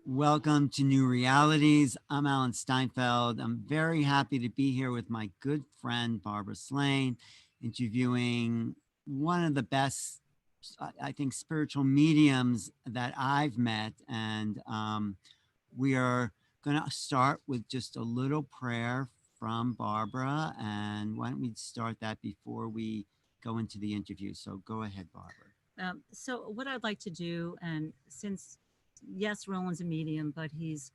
Welcome to New Realities. I'm Alan Steinfeld. I'm very happy to be here with my good friend Barbara Slane, interviewing one of the best, I think, spiritual mediums that I've met. And we are going to start with just a little prayer from Barbara. And why don't we start that before we go into the interview? So go ahead, Barbara. So what I'd like to do, and since yes, Roland's a medium, but he's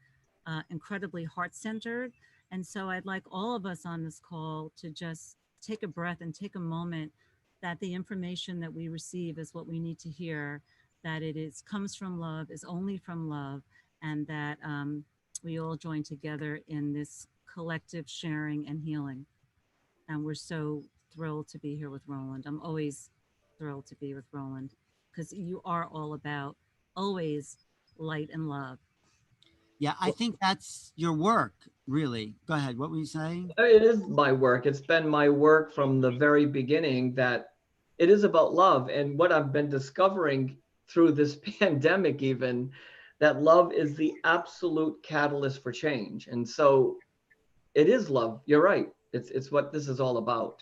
incredibly heart centered, and so I'd like all of us on this call to just take a breath and take a moment that the information that we receive is what we need to hear, that it is comes from love, is only from love, and that we all join together in this collective sharing and healing. And we're so thrilled to be here with Roland. I'm always thrilled to be with Roland because you are all about always light and love. Yeah, I Well, think that's your work, really. Go ahead. What were you saying? it is my work. It's been my work from the very beginning that it is about love. And what I've been discovering through this pandemic, even, that love is the absolute catalyst for change. And so it is love. You're right. It's what this is all about.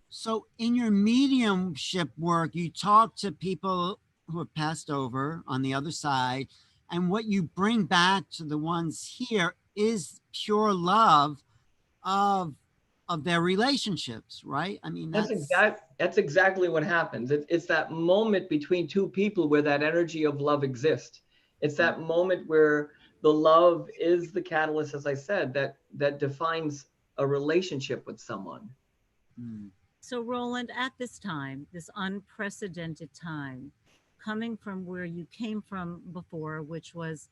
So, in your mediumship work, you talk to people who have passed over on the other side, and what you bring back to the ones here is pure love of their relationships, right? I mean, That's exactly what happens. It's that moment between two people where that energy of love exists. It's that moment where the love is the catalyst, as I said, that defines a relationship with someone. mm, So, Roland, at this time, this unprecedented time, coming from where you came from before, which was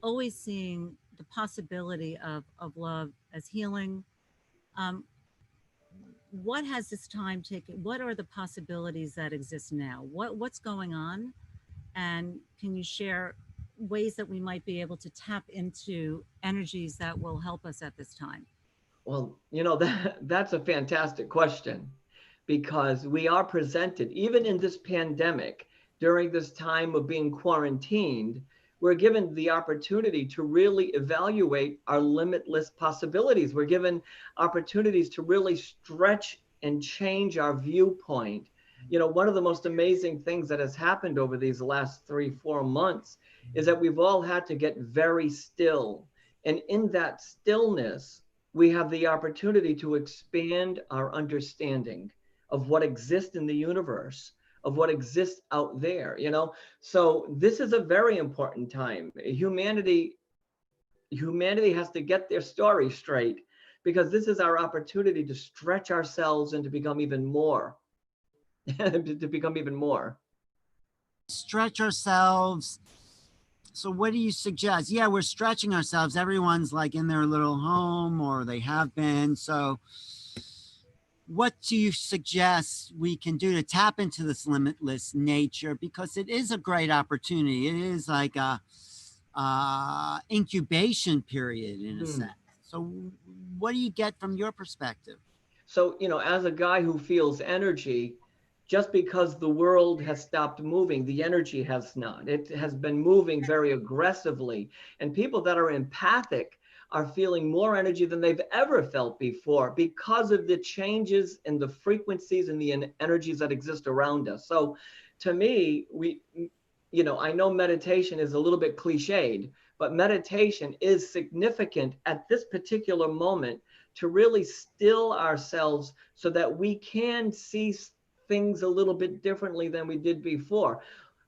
always seeing the possibility of love as healing, um, what has this time taken? What are the possibilities that exist now? What's going on? And can you share ways that we might be able to tap into energies that will help us at this time? Well, that's a fantastic question because we are presented, even in this pandemic, during this time of being quarantined, we're given the opportunity to really evaluate our limitless possibilities. We're given opportunities to really stretch and change our viewpoint. One of the most amazing things that has happened over these last 3, 4 months is that we've all had to get very still. And in that stillness, we have the opportunity to expand our understanding of what exists in the universe, of what exists out there. So this is a very important time. Humanity has to get their story straight because this is our opportunity to stretch ourselves and to become even more, to become even more. stretch ourselves. So, what do you suggest? Yeah, we're stretching ourselves. Everyone's like in their little home, or they have been. So, what do you suggest we can do to tap into this limitless nature? Because it is a great opportunity. It is like a incubation period in a Hmm. sense. So, what do you get from your perspective? So, as a guy who feels energy, just because the world has stopped moving, the energy has not. It has been moving very aggressively. And people that are empathic are feeling more energy than they've ever felt before because of the changes in the frequencies and the energies that exist around us. So, to me, I know meditation is a little bit cliched, but meditation is significant at this particular moment to really still ourselves so that we can see things a little bit differently than we did before.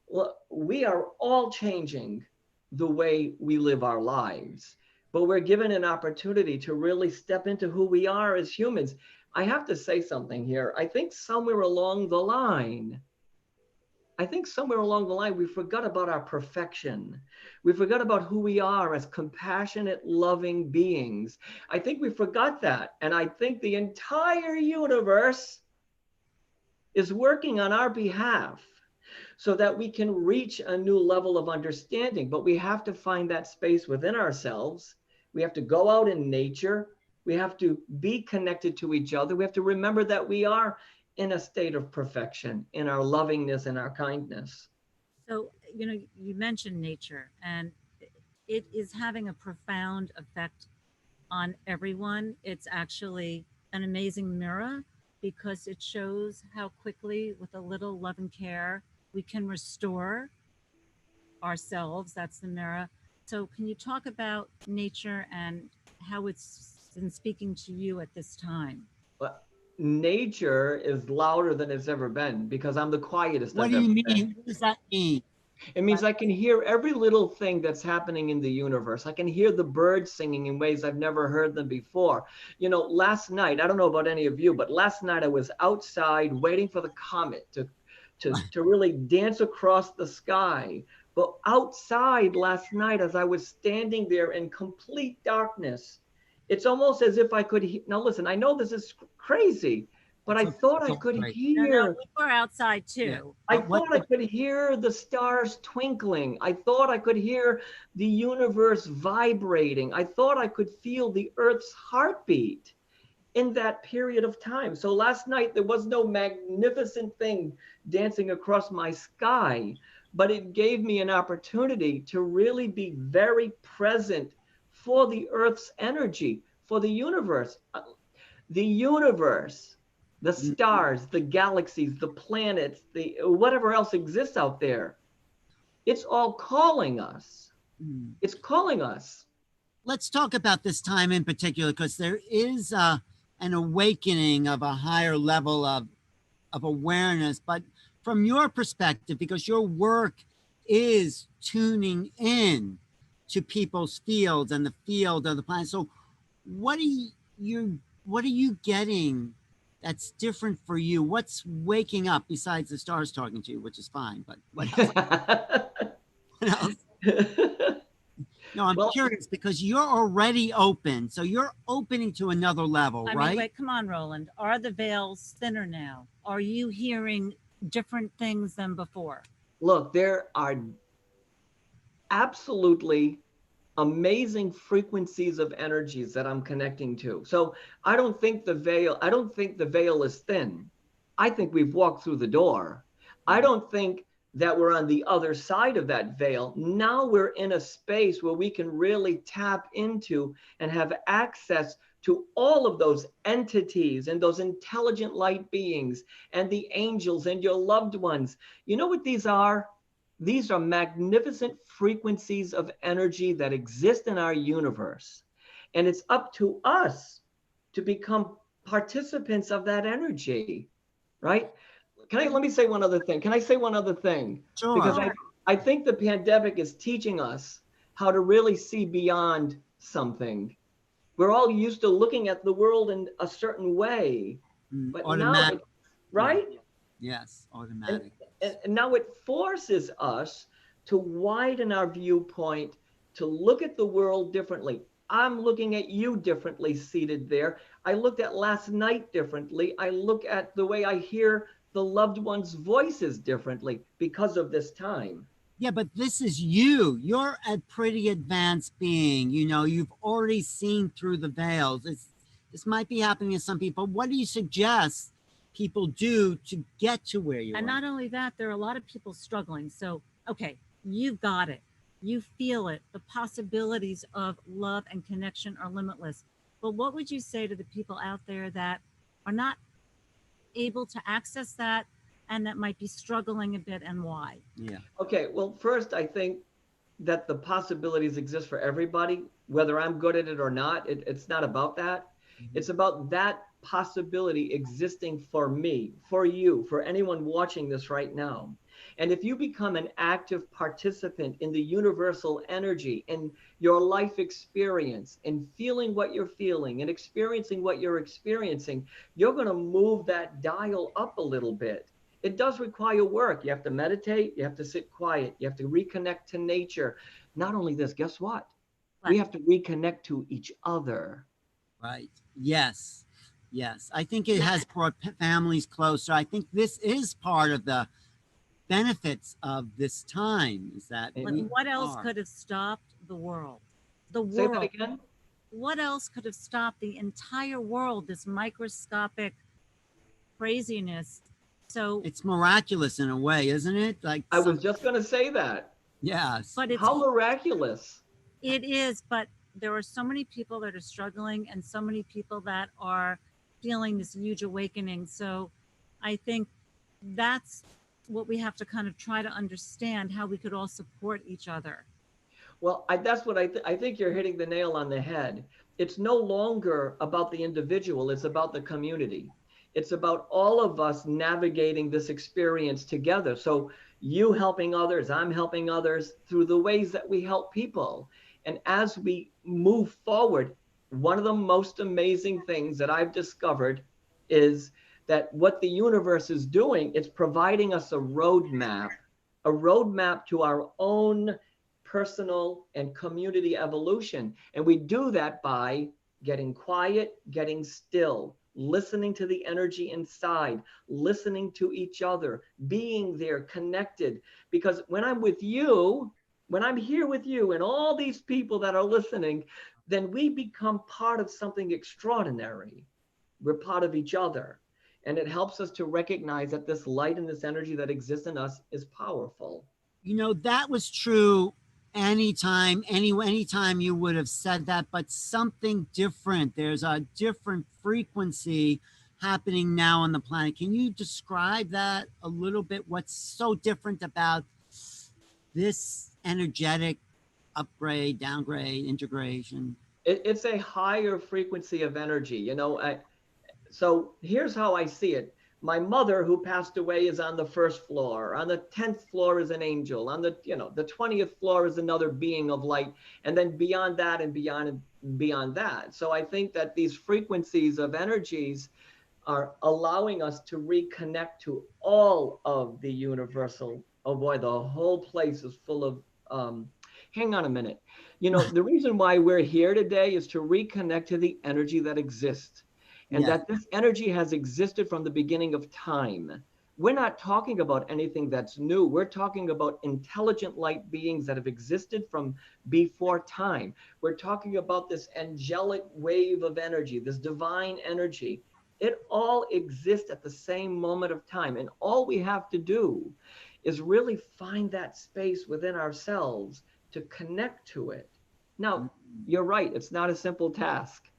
Well, we are all changing the way we live our lives, but we're given an opportunity to really step into who we are as humans. I have to say something here. I think somewhere along the line, we forgot about our perfection. We forgot about who we are as compassionate, loving beings. I think we forgot that. And I think the entire universe is working on our behalf so that we can reach a new level of understanding. But we have to find that space within ourselves. We have to go out in nature. We have to be connected to each other. We have to remember that we are in a state of perfection in our lovingness and our kindness. So, you mentioned nature, and it is having a profound effect on everyone. It's actually an amazing mirror because it shows how quickly, with a little love and care, we can restore ourselves. That's the mirror. So, can you talk about nature and how it's been speaking to you at this time? Well, nature is louder than it's ever been because I'm the quietest What I've do ever you been. mean? What does that mean? It means I can hear every little thing that's happening in the universe. I can hear the birds singing in ways I've never heard them before. You know, last night, I don't know about any of you, but last night I was outside waiting for the comet to really dance across the sky. But outside last night, as I was standing there in complete darkness, it's almost as if I could. Now, listen, I know this is crazy, but It's I okay. thought It's I all could right. No, no, hear we were outside Yeah. too. I But what thought I could hear the stars twinkling. I thought I could hear the universe vibrating. I thought I could feel the earth's heartbeat in that period of time. So last night, there was no magnificent thing dancing across my sky, but it gave me an opportunity to really be very present for the earth's energy, for the universe. The universe, the mm, stars, the galaxies, the planets, the whatever else exists out there, it's all calling us. mm. It's calling us. Let's talk about this time in particular because there is an awakening of a higher level of awareness. But from your perspective, because your work is tuning in to people's fields and the field of the planet. So what are what are you getting that's different for you? What's waking up besides the stars talking to you, which is fine, but what else? What else? No, I'm Well, curious because you're already open. So you're opening to another level, I mean, right? wait, come on, Roland. Are the veils thinner now? Are you hearing different things than before? look, there are absolutely amazing frequencies of energies that I'm connecting to. So I don't think the veil is thin. I think we've walked through the door. I don't think that we're on the other side of that veil. Now we're in a space where we can really tap into and have access to all of those entities and those intelligent light beings and the angels and your loved ones. You know what these are? These are magnificent frequencies of energy that exist in our universe. And it's up to us to become participants of that energy, right? Let me say one other thing. Can I say one other thing? Because Sure. Sure. I think the pandemic is teaching us how to really see beyond something. We're all used to looking at the world in a certain way, but now Automatic. it, Yeah. right? Yes. and, Automatic. and now it forces us to widen our viewpoint, to look at the world differently. I'm looking at you differently seated there. I looked at last night differently. I look at the way I hear the loved ones' voices differently because of this time. Yeah, but this is you. You're a pretty advanced being. You know, you've already seen through the veils. This might be happening to some people. What do you suggest people do to get to where you And are? not only that, there are a lot of people struggling. So, okay, you've got it. You feel it. The possibilities of love and connection are limitless. But what would you say to the people out there that are not able to access that and that might be struggling a bit, and why? Yeah. Okay, well, first, I think that the possibilities exist for everybody, whether I'm good at it or not. It's not about that. Mhm. It's about that possibility existing for me, for you, for anyone watching this right now. And if you become an active participant in the universal energy, in your life experience, in feeling what you're feeling and experiencing what you're experiencing, you're going to move that dial up a little bit. It does require work. You have to meditate, you have to sit quiet, you have to reconnect to nature. Not only this, guess what? But We have to reconnect to each other. Right. Yes. Yes. I think it has brought families closer. I think this is part of the benefits of this time is that But we Amen. what else are. could have stopped the world? The Say that world. again. What else could have stopped the entire world, this microscopic craziness? So, It's miraculous in a way, isn't it? Like I was some, just going to say that. yes. but it's How miraculous. It is, but there are so many people that are struggling and so many people that are feeling this huge awakening. So I think that's what we have to kind of try to understand, how we could all support each other. Well, that's what I think you're hitting the nail on the head. It's no longer about the individual, it's about the community. It's about all of us navigating this experience together. So, you helping others, I'm helping others through the ways that we help people. And as we move forward, one of the most amazing things that I've discovered is that what the universe is doing, it's providing us a roadmap to our own personal and community evolution. And we do that by getting quiet, getting still, listening to the energy inside, listening to each other, being there, connected. Because when I'm with you, when I'm here with you and all these people that are listening, then we become part of something extraordinary. We're part of each other. And it helps us to recognize that this light and this energy that exists in us is powerful. You know, that was true anytime you would have said that, but something different. There's a different frequency happening now on the planet. Can you describe that a little bit? What's so different about this energetic upgrade, downgrade, integration? It's a higher frequency of energy. So here's how I see it. My mother, who passed away, is on the first floor. On the 10th floor is an angel. On the 20th floor is another being of light. And then beyond that and beyond that. So I think that these frequencies of energies are allowing us to reconnect to all of the universal. Oh boy, the whole place is full of. Hang on a minute. The reason why we're here today is to reconnect to the energy that exists, and Yes. that this energy has existed from the beginning of time. We're not talking about anything that's new. We're talking about intelligent light beings that have existed from before time. We're talking about this angelic wave of energy, this divine energy. It all exists at the same moment of time. And all we have to do is really find that space within ourselves to connect to it. Now, you're right, it's not a simple task,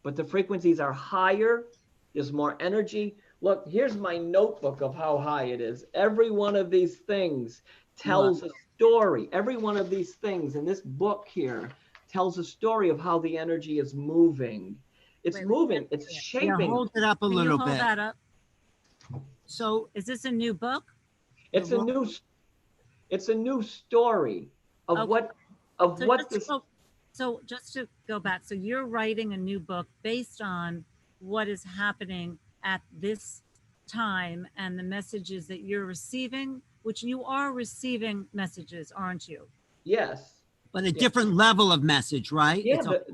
but the frequencies are higher, there's more energy. Look, here's my notebook of how high it is. Every one of these things Wow. tells a story. Every one of these things in this book here tells a story of how the energy is moving. It's Wait, we moving, can't it's see it. Yeah, shaping. hold it up a Can you little hold bit. that up? So Is this a new book? the It's a ro- new it's a new story of Okay. So what just to this. go, so just to go back, so you're writing a new book based on what is happening at this time and the messages that you're receiving, which you are receiving messages, aren't you? Yes. but a Yeah. different level of message, right? Yeah, It's a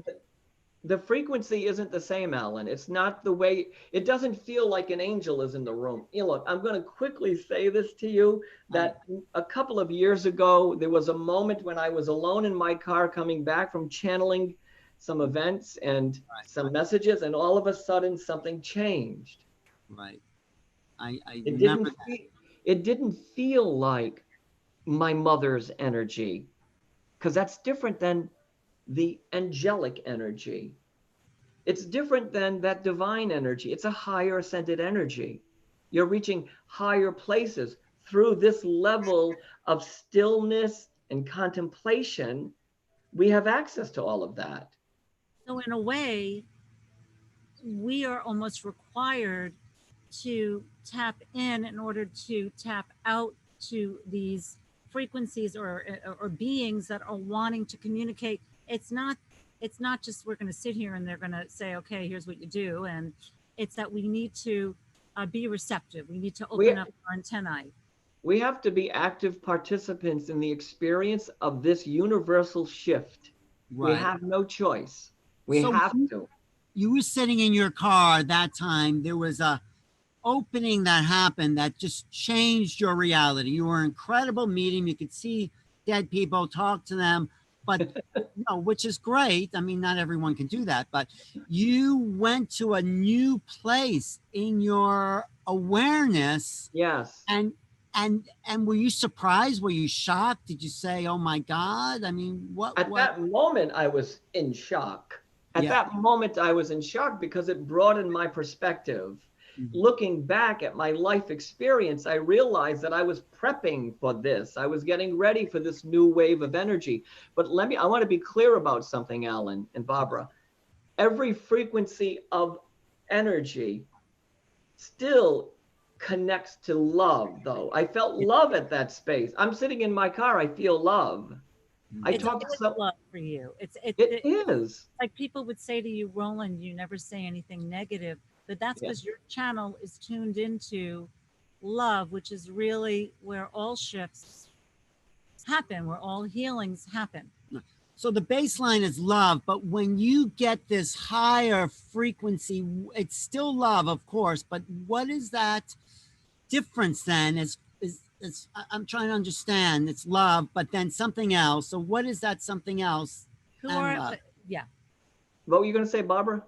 the frequency isn't the same, Alan. It's not the way, it doesn't feel like an angel is in the room. Look, I'm going to quickly say this to you I, that a couple of years ago, there was a moment when I was alone in my car coming back from channeling some events and some messages, and all of a sudden something changed. right. I It remember didn't that. feel, it didn't feel like my mother's energy, because that's different than the angelic energy. It's different than that divine energy. It's a higher ascended energy. You're reaching higher places through this level of stillness and contemplation. We have access to all of that. So in a way, we are almost required to tap in order to tap out to these frequencies or beings that are wanting to communicate. It's not just we're going to sit here and they're going to say, okay, here's what you do, and it's that we need to be receptive. We need to We, open up our antennae. we have to be active participants in the experience of this universal shift. We Right. have no choice. We So have to. you were sitting in your car that time. There was a opening that happened that just changed your reality. You were an incredible medium. You could see dead people, talk to them, but which is great. I mean, not everyone can do that, but you went to a new place in your awareness Yes. and And were you surprised? Were you shocked? Did you say, "Oh my God"? I mean, At what? that moment, I was in shock. At Yeah. that moment, I was in shock because it broadened my perspective. Mhm. Looking back at my life experience, I realized that I was prepping for this. I was getting ready for this new wave of energy. But I want to be clear about something, Alan and Barbara. Every frequency of energy still connects to love, though. I felt Yeah. love at that space. I'm sitting in my car, I feel love. I Mhm. It's talked to always some, love for you. it is. Like people would say to you, Roland, you never say anything negative, but that's Yeah. because your channel is tuned into love, which is really where all shifts happen, where all healings happen. So the baseline is love, but when you get this higher frequency, it's still love, of course. But what is that difference then? I'm trying to understand. It's love, but then something else. So what is that something else Who and are, love? yeah, What were you going to say, Barbara?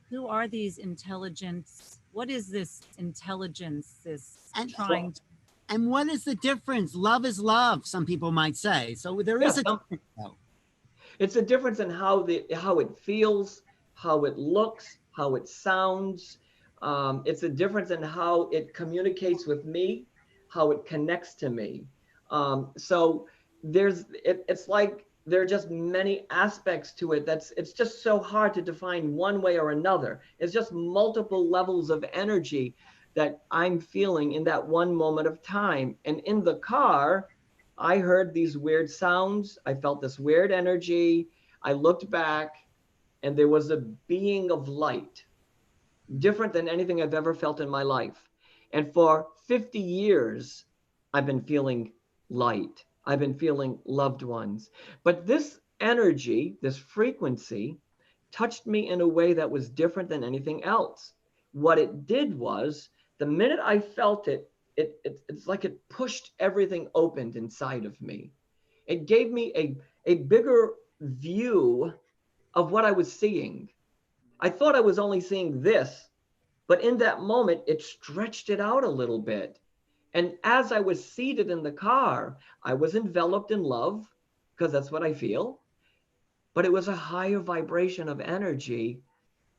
who are these intelligence? What is this intelligence, this And trying Well, to, and what is the difference? Love is love, some people might say. So there is yes, a difference. Though. it's a difference in how it feels, how it looks, how it sounds. It's a difference in how it communicates with me, how it connects to me. So it's like there are just many aspects to it it's just so hard to define one way or another. It's just multiple levels of energy that I'm feeling in that one moment of time. And in the car, I heard these weird sounds. I felt this weird energy. I looked back and there was a being of light, different than anything I've ever felt in my life. And for 50 years, I've been feeling light. I've been feeling loved ones. But this energy, this frequency, touched me in a way that was different than anything else. What it did was, the minute I felt it, it's like it pushed everything opened inside of me. It gave me a bigger view of what I was seeing. I thought I was only seeing this, but in that moment, it stretched it out a little bit. And as I was seated in the car, I was enveloped in love because that's what I feel. But it was a higher vibration of energy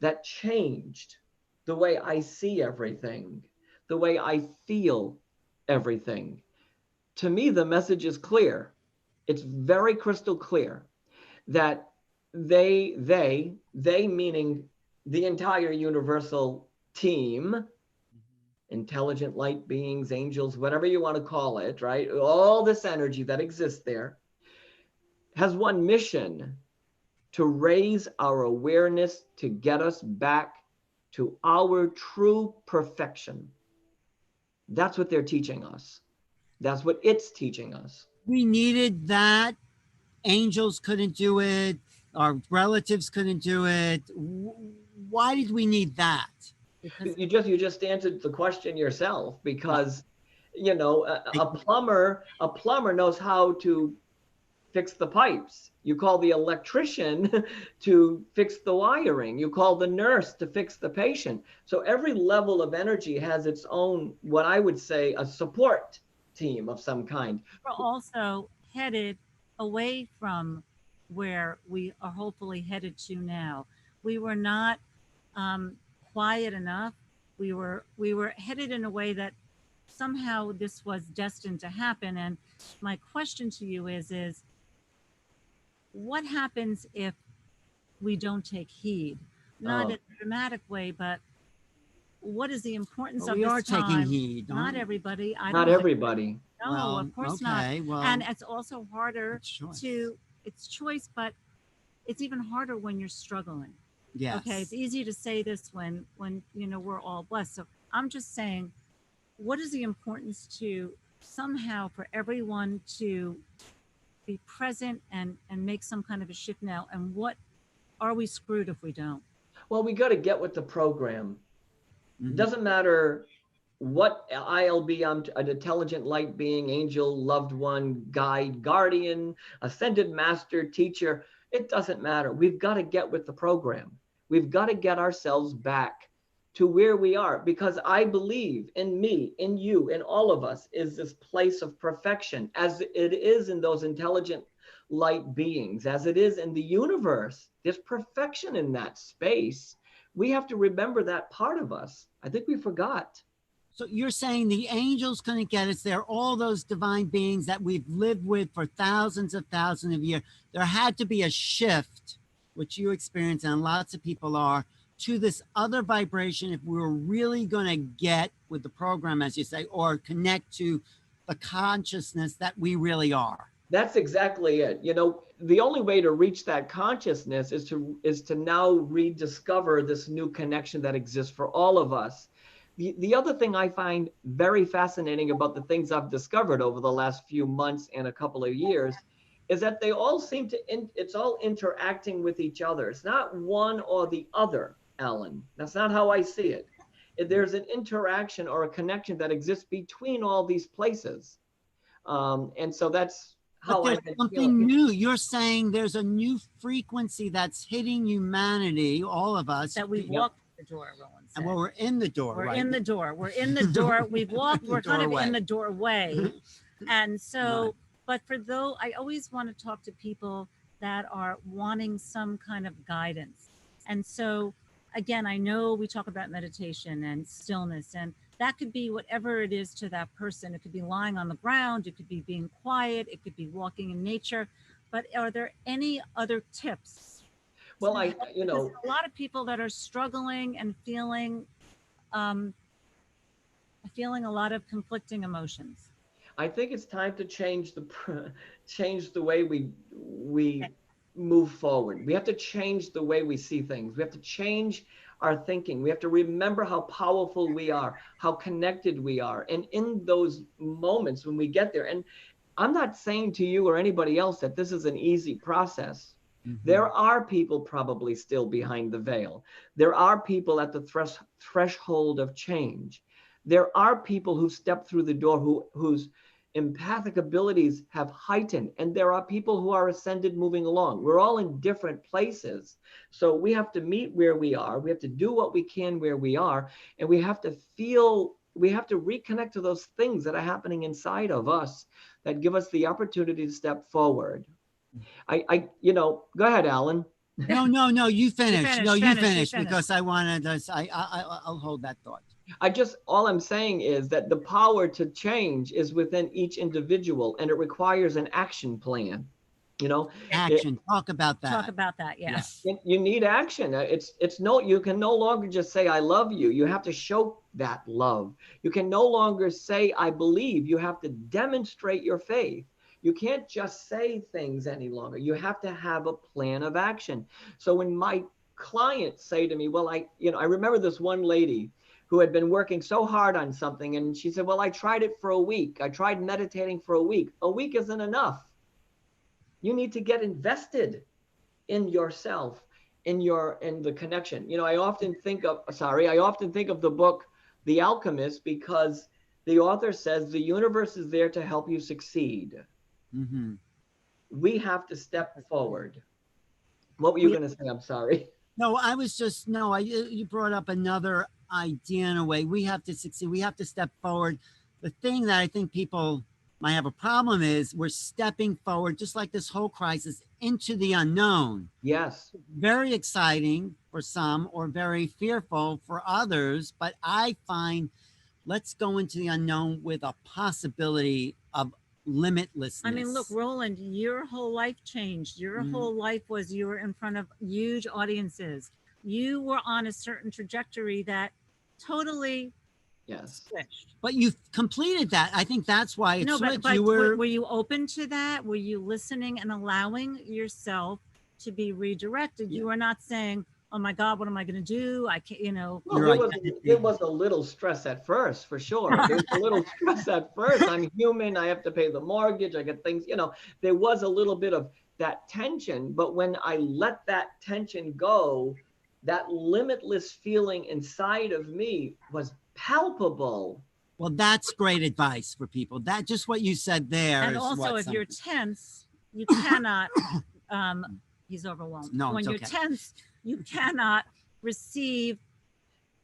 that changed the way I see everything, the way I feel everything. To me, the message is clear. It's very crystal clear that they meaning the entire universal team, intelligent light beings, angels, whatever you want to call it, right? All this energy that exists there has one mission: to raise our awareness, to get us back to our true perfection. That's what they're teaching us. That's what it's teaching us. We needed that. Angels couldn't do it. Our relatives couldn't do it. Why did we need that? because You just answered the question yourself, Well, because a plumber knows how to fix the pipes. You call the electrician to fix the wiring. You call the nurse to fix the patient. So every level of energy has its own, what I would say, a support team of some kind. we're also headed away from where we are hopefully headed to now. We were not um, quiet enough. We were headed in a way that somehow this was destined to happen. And my question to you is what happens if we don't take heed? Not in Uh, a dramatic way, but what is the importance but of we this are taking time? heed, Not aren't we? everybody. I Not don't think. everybody. No, Well, of course not. okay. And Well, it's also harder it's choice. to, it's choice, but it's even harder when you're struggling. Okay, it's Yes. easy to say this when we're all blessed. So I'm just saying, what is the importance to somehow for everyone to be present and make some kind of a shift now? And what are we screwed if we don't? Well, we got to get with the program. It Mhm. doesn't matter what ILB I'm, an intelligent light being, angel, loved one, guide, guardian, ascended master, teacher. It doesn't matter. We've got to get with the program. We've got to get ourselves back to where we are, because I believe in me, in you, in all of us is this place of perfection, as it is in those intelligent light beings, as it is in the universe. There's perfection in that space. We have to remember that part of us. I think we forgot. So you're saying the angels couldn't get us there, all those divine beings that we've lived with for thousands of years. There had to be a shift, which you experience and lots of people are, to this other vibration if we were really going to get with the program, as you say, or connect to the consciousness that we really are. That's exactly it. You know, the only way to reach that consciousness is to now rediscover this new connection that exists for all of us. The other thing I find very fascinating about the things I've discovered over the last few months and a couple of years is that they all seem to it's all interacting with each other. It's not one or the other, Alan. That's not how I see it. There's an interaction or a connection that exists between all these places. And so that's But how there's I've been something feeling. new. You're saying there's a new frequency that's hitting humanity, all of us. That we've Yep. walked the door, Roland said. And well, we're in the door, We're right? in the door. We're in the door. We've walked, we're kind of Doorway. in the doorway. And so, Right. but for though, I always want to talk to people that are wanting some kind of guidance. And so, again, I know we talk about meditation and stillness, and that could be whatever it is to that person. It could be lying on the ground, it could be being quiet, it could be walking in nature. But are there any other tips? Well, There's a lot of people that are struggling and um, feeling a lot of conflicting emotions. I think it's time to change the way we move forward. We have to change the way we see things. We have to change our thinking. We have to remember how powerful we are, how connected we are. And in those moments when we get there, and I'm not saying to you or anybody else that this is an easy process. Mm-hmm. There are people probably still behind the veil. There are people at the threshold of change. There are people who step through the door whose empathic abilities have heightened, and there are people who are ascended moving along. We're all in different places. So we have to meet where we are. We have to do what we can where we are, and we have to reconnect to those things that are happening inside of us that give us the opportunity to step forward. Go ahead, Alan. No, you finish. No, you finish finish. because I wanted to, I'll hold that thought. All I'm saying is that the power to change is within each individual, and it requires an action plan. Action. Talk about that. Talk about that. Yes. You need action. You can no longer just say, I love you. You have to show that love. You can no longer say, I believe. You have to demonstrate your faith. You can't just say things any longer. You have to have a plan of action. So when my clients say to me, well, I remember this one lady who had been working so hard on something, and she said, well, I tried it for a week. I tried meditating for a week. A week isn't enough. You need to get invested in yourself, in the connection. I often think of the book The Alchemist, because the author says the universe is there to help you succeed. Mm-hmm. We have to step forward. What were you going to say? I'm sorry. No, you brought up another idea in a way. We have to succeed. We have to step forward. The thing that I think people might have a problem is we're stepping forward, just like this whole crisis, into the unknown. Yes. Very exciting for some or very fearful for others. But I find let's go into the unknown with a possibility of limitlessness. I mean, look, Roland, your whole life changed. Your whole life was you were in front of huge audiences. You were on a certain trajectory that totally switched. But you completed that. I think that's why it switched. But were you open to that? Were you listening and allowing yourself to be redirected? You were not saying, oh my God, what am I going to do? I can't, Well, there was a little stress at first, for sure. There was a little stress at first. I'm human. I have to pay the mortgage. I get things, there was a little bit of that tension. But when I let that tension go, that limitless feeling inside of me was palpable. Well, that's great advice for people. That just what you said there. And also, if you're tense, you cannot, he's overwhelmed. No, when you're okay. tense, you cannot receive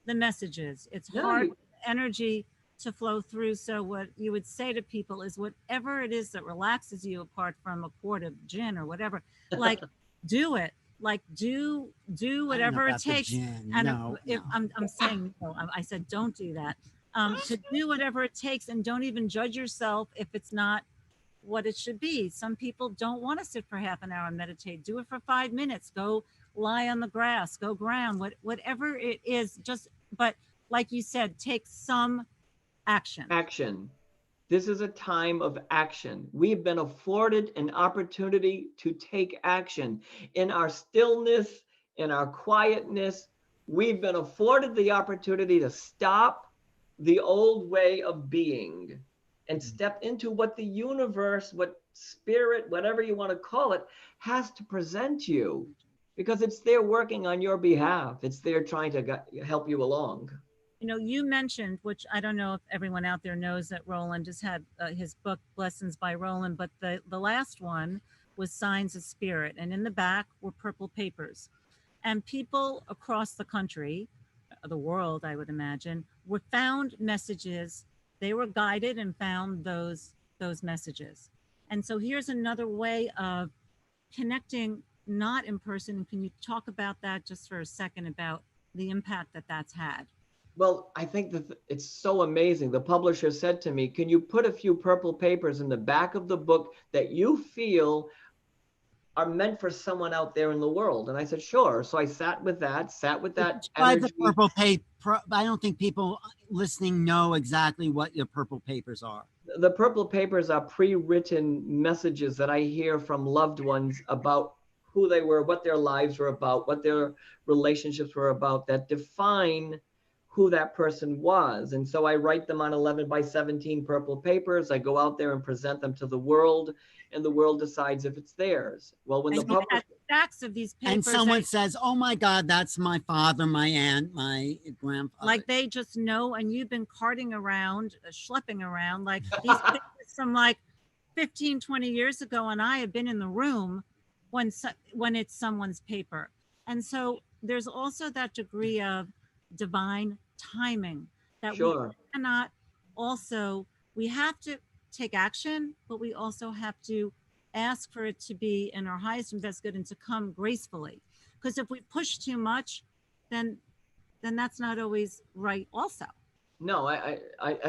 the messages. It's No, hard energy to flow through. So what you would say to people is whatever it is that relaxes you, apart from a quart of gin or whatever, like do it. Like do I don't know whatever it about the takes. gin. And No, if no. I'm saying no, I said don't do that. To do whatever it takes, and don't even judge yourself if it's not what it should be. Some people don't want to sit for half an hour and meditate. Do it for 5 minutes. Go lie on the grass. Go ground. Whatever it is, just but like you said, take some action. action. This is a time of action. We've been afforded an opportunity to take action. In our stillness, in our quietness, we've been afforded the opportunity to stop the old way of being and step into what the universe, what spirit, whatever you want to call it, has to present you, because it's there working on your behalf. It's there trying to help you along. You know, you mentioned, which I don't know if everyone out there knows, that Roland just had his book Blessings by Roland, but the last one was Signs of Spirit, and in the back were purple papers, and people across the country, the world, I would imagine, were found messages. They were guided and found those messages. And so here's another way of connecting, not in person. Can you talk about that just for a second, about the impact that that's had? Well, I think that it's so amazing. The publisher said to me, "Can you put a few purple papers in the back of the book that you feel are meant for someone out there in the world?" And I said, "Sure." So I sat with that Describe the energy. purple paper. I don't think people listening know exactly what the purple papers are. The purple papers are pre-written messages that I hear from loved ones about who they were, what their lives were about, what their relationships were about, that define who that person was. And so I write them on 11 by 17 purple papers. I go out there and present them to the world, and the world decides if it's theirs. Well, when the And you publisher, had stacks of these And papers someone that, says, "Oh my God, that's my father, my aunt, my grandfather." like, they just know, and you've been carting around, schlepping around, like these papers from like 15, 20 years ago, and I have been in the room when when it's someone's paper. And so there's also that degree of divine timing that we sure. cannot also, we have to take action, but we also have to ask for it to be in our highest and best good and to come gracefully. Because if we push too much, then that's not always right also. No, I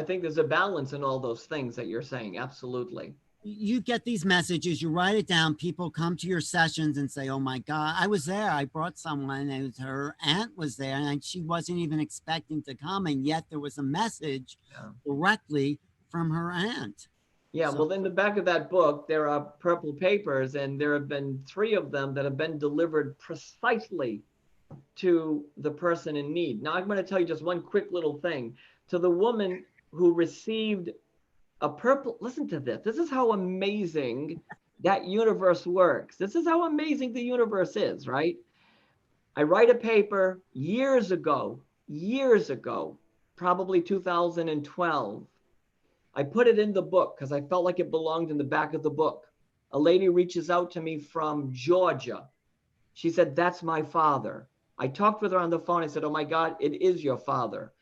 think there's a balance in all those things that you're saying. Absolutely. You get these messages, you write it down. People come to your sessions and say, "Oh my God, I was there. I brought someone, and her aunt was there, and she wasn't even expecting to come, and yet there was a message Yeah. directly from her aunt." Yeah, So well, in the back of that book, there are purple papers, and there have been three of them that have been delivered precisely to the person in need. Now, I'm going to tell you just one quick little thing. To the woman who received a purple, listen to this. This is how amazing that universe works. This is how amazing the universe is, right? I write a paper years ago, probably 2012. I put it in the book because I felt like it belonged in the back of the book. A lady reaches out to me from Georgia. She said, "That's my father." I talked with her on the phone. I said, "Oh my God, it is your father."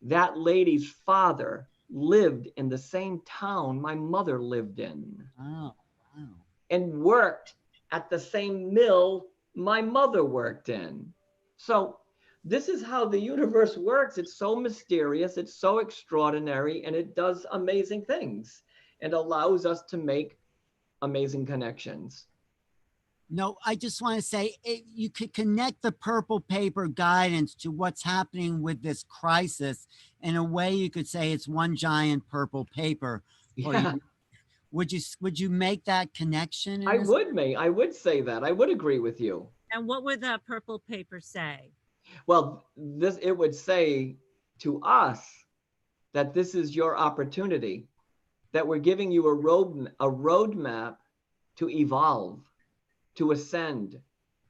That lady's father lived in the same town my mother lived in oh wow. and worked at the same mill my mother worked in. So this is how the universe works. It's so mysterious, it's so extraordinary, and it does amazing things and allows us to make amazing connections. No, I just want to say you could connect the purple paper guidance to what's happening with this crisis. In a way, you could say it's one giant purple paper. Or Yeah, would you make that connection I in this? would, May. I would say that. I would agree with you. And what would that purple paper say? Well, this it would say to us that this is your opportunity, that we're giving you a roadmap to evolve, to ascend,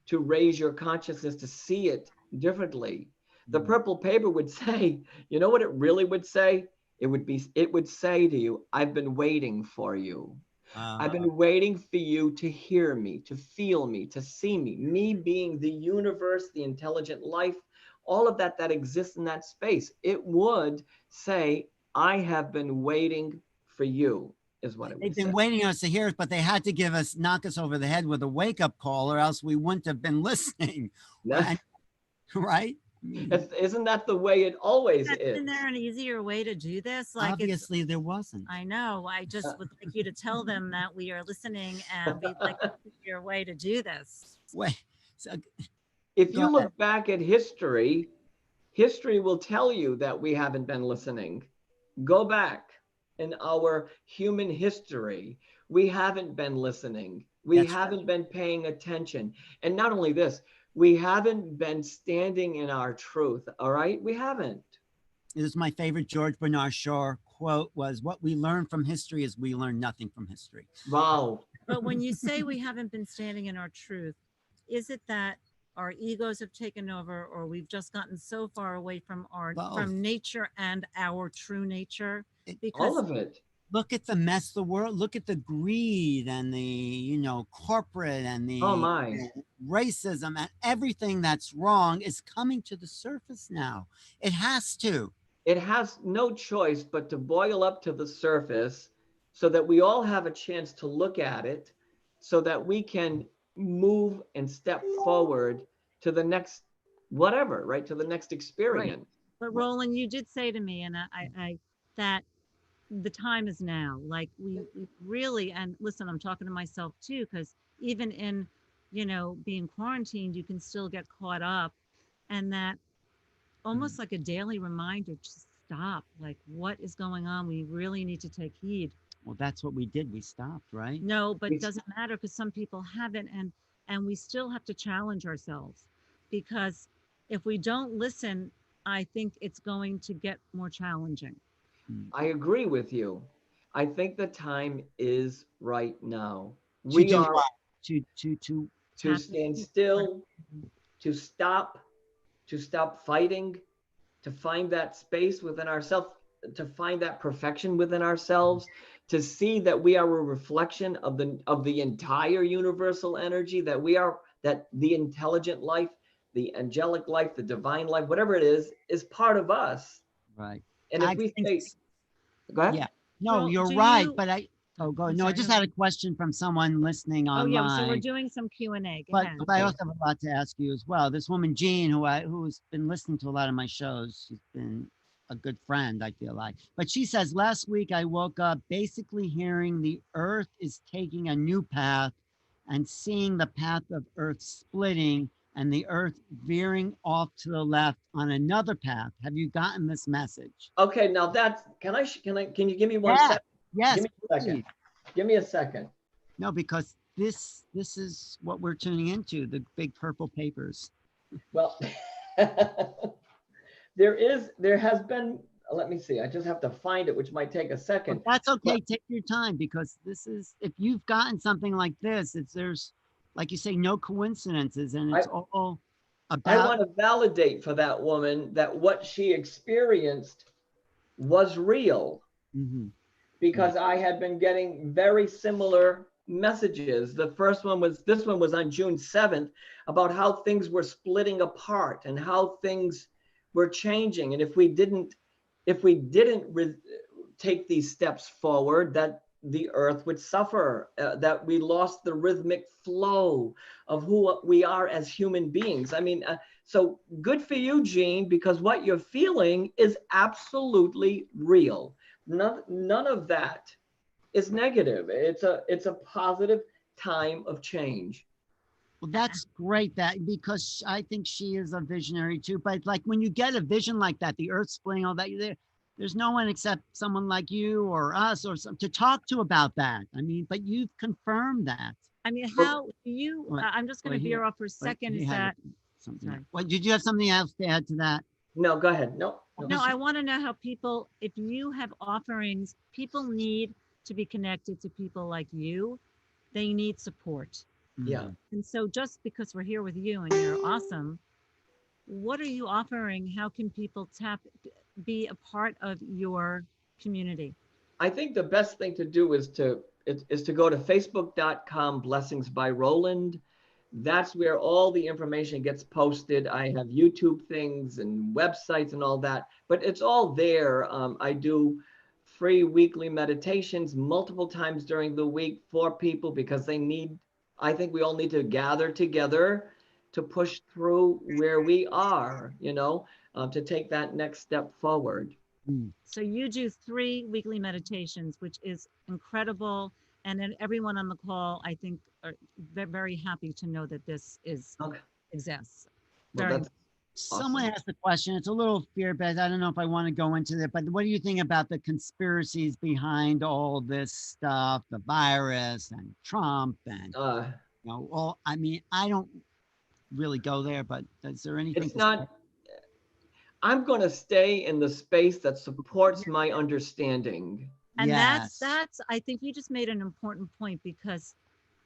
to raise your consciousness, to see it differently. The Mm. purple paper would say, you know what it really would say? It would say to you, "I've been waiting for you. I've Uh, been waiting for you to hear me, to feel me, to see me." Me being the universe, the intelligent life, all of that that exists in that space. It would say, I have been waiting for you, is what it They've would been say. waiting on us to hear us, but they had to knock us over the head with a wake up call, or else we wouldn't have been listening. And, right? I mean, Isn't that the way it always Isn't is? there an easier way to do this? Like it's, obviously, there wasn't. I know. I just would like you to tell them that we are listening and we'd like your way to do this. Wait, so, If go you ahead. look back at history, history will tell you that we haven't been listening. Go back in our human history. We haven't been listening. We That's haven't been paying attention. And not only this, we haven't been standing in our truth. All right? We haven't. This is my favorite George Bernard Shaw quote was, what we learn from history is we learn nothing from history. Wow. But when you say we haven't been standing in our truth, is it that our egos have taken over, or we've just gotten so far away from Both. nature and our true nature? All Because of it. Look at the mess of the world. Look at the greed and the, corporate and Oh the my. racism, and everything that's wrong is coming to the surface now. It has to. It has no choice but to boil up to the surface so that we all have a chance to look at it, so that we can move and step forward to the next whatever, right? To the next right. experience. But Roland, you did say to me, and I that the time is now. Like we really, and listen, I'm talking to myself too, because even in, being quarantined, you can still get caught up, and that almost like a daily reminder to stop. Like, what is going on? We really need to take heed. Well, that's what we did. We stopped, right? No, but We, it doesn't matter because some people haven't, and we still have to challenge ourselves, because if we don't listen, I think it's going to get more challenging. Mm. I agree with you. I think the time is right now. To We do are what? To to Tap stand into still, to stop, to stop fighting, to find that space within ourselves, to find that perfection within ourselves, to see that we are a reflection of the entire universal energy, that we are, that the intelligent life, the angelic life, the divine life, whatever it is part of us. right. And if I we think, say, go ahead. yeah. No, Well, you're do right. you? But Oh, go. I'm No, I sorry. just Go had a ahead. question from someone listening Oh yeah. So we're online. doing some Q&A. Go But ahead. I Okay. also have a lot to ask you as well. This woman Jean, who's been listening to a lot of my shows, she's been a good friend, I feel like. But she says, last week I woke up basically hearing the Earth is taking a new path and seeing the path of Earth splitting and the Earth veering off to the left on another path. Have you gotten this message? Okay, now that's, can you give me one Yeah. second? Give Yes, me a second. please. Give me a second. No, because this is what we're tuning into, the big purple papers. Well, there has been, let me see, I just have to find it, which might take a But second. that's But okay. Take your time, because this is, if you've gotten something like this, there's, like you say, no coincidences, and I, it's all I about. want to validate for that woman that what she experienced was real, Mhm. Right. because I had been getting very similar messages. The first one was, this one was on June 7th, about how things were splitting apart and how things were changing. And if we didn't take these steps forward, that the earth would suffer, that we lost the rhythmic flow of who we are as human beings. I mean, so good for you, Jean, because what you're feeling is absolutely real. None of that is negative. It's a positive time of change. Well, that's great, that, because I think she is a visionary too. But like when you get a vision like that, the Earth splitting, all that, there's no one except someone like you or us or some to talk to about that. I mean, but you've confirmed that. I mean, Well, how do you? What? I'm just going Well, to veer off for a what second. he Is had that something. sorry? What, did you have something else to add to that? no, go ahead. No, no. No, I want to know how people, if you have offerings, people need to be connected to people like you. They need support. Yeah. Mhm. And so just because we're here with you and you're awesome, what are you offering? How can people be a part of your community? I think the best thing to do is to go to facebook.com blessings by Roland. That's where all the information gets posted. I have YouTube things and websites and all that, but it's all there. I do free weekly meditations multiple times during the week for people because they need, I think we all need to gather together to push through where we are, to take that next step forward. Mm. So you do 3 weekly meditations, which is incredible. And then everyone on the call, I think, they're very happy to know that this Okay. exists. Well, Very that's Someone awesome. asked the question. It's a little fear-based. I don't know if I want to go into it, but what do you think about the conspiracies behind all this stuff, the virus and Trump and Uh, all? I mean, I don't really go there, but is there anything it's to say? not, I'm going to stay in the space that supports my understanding. And Yes, that's I think you just made an important point, because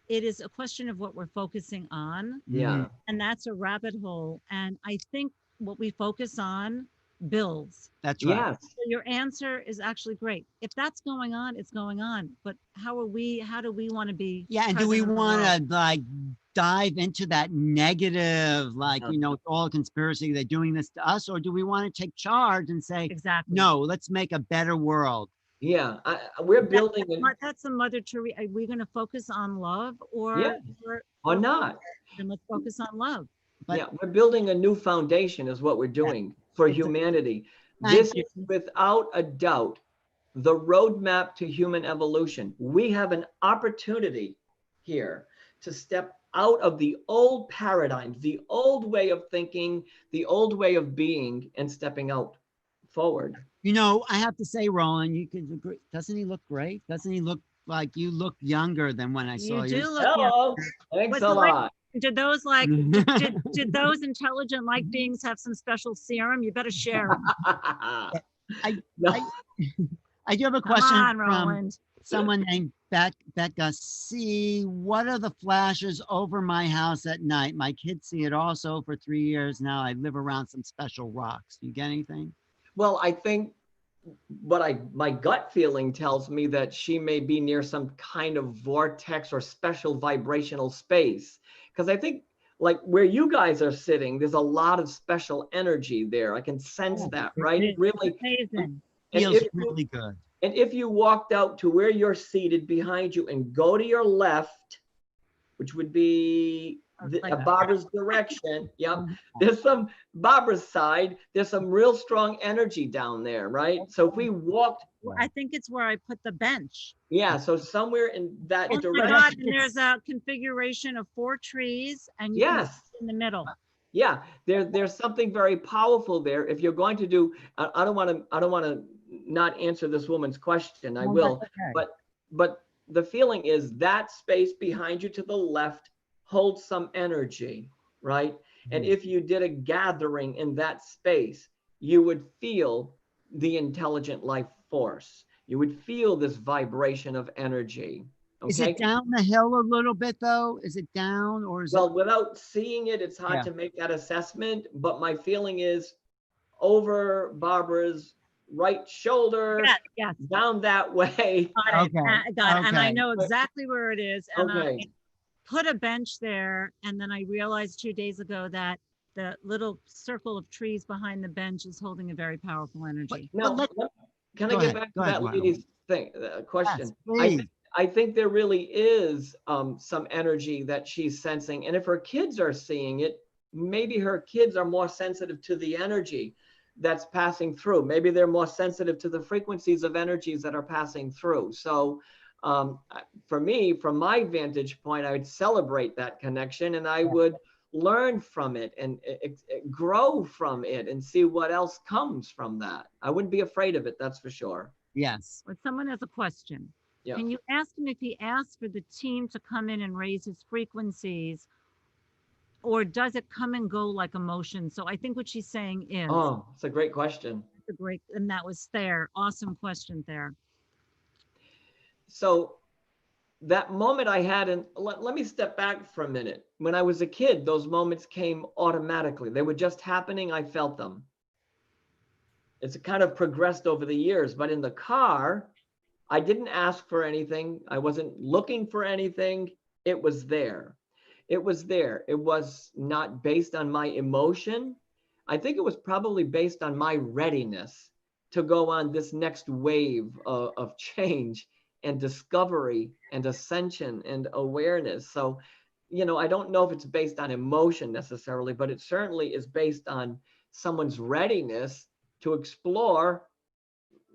it is a question of what we're focusing on, mm, Yeah. and that's a rabbit hole. And I think what we focus on builds. that's right. Yes. So your answer is actually great. If that's going on, it's going on. But how do we want to be Yeah, and do we present in the want world? to like dive into that negative, like, Uh, it's all conspiracy, they're doing this to us, or do we want to take charge and say, Exactly. no, let's make a better world? yeah. We're building an, That's a Mother Teresa. Are we going to focus on love, yeah, or or not. then let's focus on love? But Yeah, we're building a new foundation is what we're yeah, doing for exactly. humanity. Thank This you. is without a doubt the roadmap to human evolution. We have an opportunity here to step out of the old paradigms, the old way of thinking, the old way of being, and stepping out forward. I have to say, Roland, you could agree. Doesn't he look great? Doesn't he look like you look younger than when I You saw you? do look young. Hello. Thanks Was a it like, lot. did those like did those intelligent light beings have some special serum? You better share it. I, No. I, I do have a Come question on, from Roland. someone named Becca C. What are the flashes over my house at night? My kids see it also for 3 years now. I live around some special rocks. Do you get anything? Well, I think my gut feeling tells me that she may be near some kind of vortex or special vibrational space, because I think like where you guys are sitting, there's a lot of special energy there. I can sense Oh, that, right? really? Really. Amazing. And Feels really good. if you walked out to where you're seated behind you and go to your left, which would be Like Barbara's direction. Yep. Mhm. There's some Barbara's side. There's some real strong energy down there, right? So if we walked, I think it's where I put the bench. yeah. So somewhere in that Oh my direction. God! And there's a configuration of 4 trees, and you can Yes. sit in the middle. Yeah. There's something very powerful there. If you're going to do, I don't want to not answer this woman's question. I No, that's will, okay. but the feeling is that space behind you to the left holds some energy, right? And Mhm. if you did a gathering in that space, you would feel the intelligent life force. You would feel this vibration of energy. Is it Okay. down the hill a little bit though? Is it down or is it? Well, without seeing it, it's hard Yeah. to make that assessment. But my feeling is over Barbara's right shoulder, Yes, yes. down that way. Got it. Okay. Got it. And I Okay. know exactly where it is. And I Okay. put a bench there. And then I realized 2 days ago that the little circle of trees behind the bench is holding a very powerful energy. Now, let, can I go get ahead. back Go to ahead, that Ronald. lady's thing, Yes, question? please. I think there really is some energy that she's sensing. And if her kids are seeing it, maybe her kids are more sensitive to the energy that's passing through. Maybe they're more sensitive to the frequencies of energies that are passing through. So for me, from my vantage point, I would celebrate that connection and I would learn from it and grow from it and see what else comes from that. I wouldn't be afraid of it, that's for sure. Yes. When someone has a question, Yeah. can you ask him if he asks for the team to come in and raise his frequencies, or does it come and go like emotion? So I think what she's saying is, Oh, it's a great question. a great, and that was there. Awesome question there. So that moment I had, and let me step back for a minute. When I was a kid, those moments came automatically. They were just happening. I felt them. It's kind of progressed over the years, but in the car, I didn't ask for anything. I wasn't looking for anything. It was there. It was there. It was not based on my emotion. I think it was probably based on my readiness to go on this next wave of change and discovery and ascension and awareness. So, I don't know if it's based on emotion necessarily, but it certainly is based on someone's readiness to explore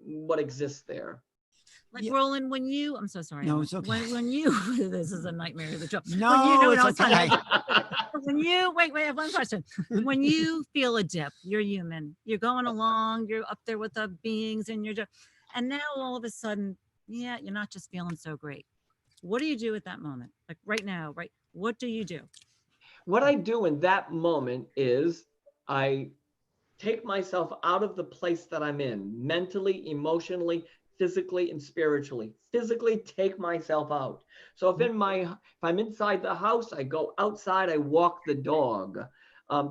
what exists there. Like Yeah. Roland, when you, I'm so sorry, No, Ellen. it's okay. When you, this is a nightmare of the job. When you No, know, it's no, it's fine. okay. When you, wait, I have one question. When you feel a dip, you're human, you're going along, you're up there with the beings and and now all of a sudden, yeah, you're not just feeling so great. What do you do at that moment? Like right now, right? What do you do? What I do in that moment is I take myself out of the place that I'm in, mentally, emotionally, physically, and spiritually. Physically take myself out. So if I'm inside the house, I go outside, I walk the dog.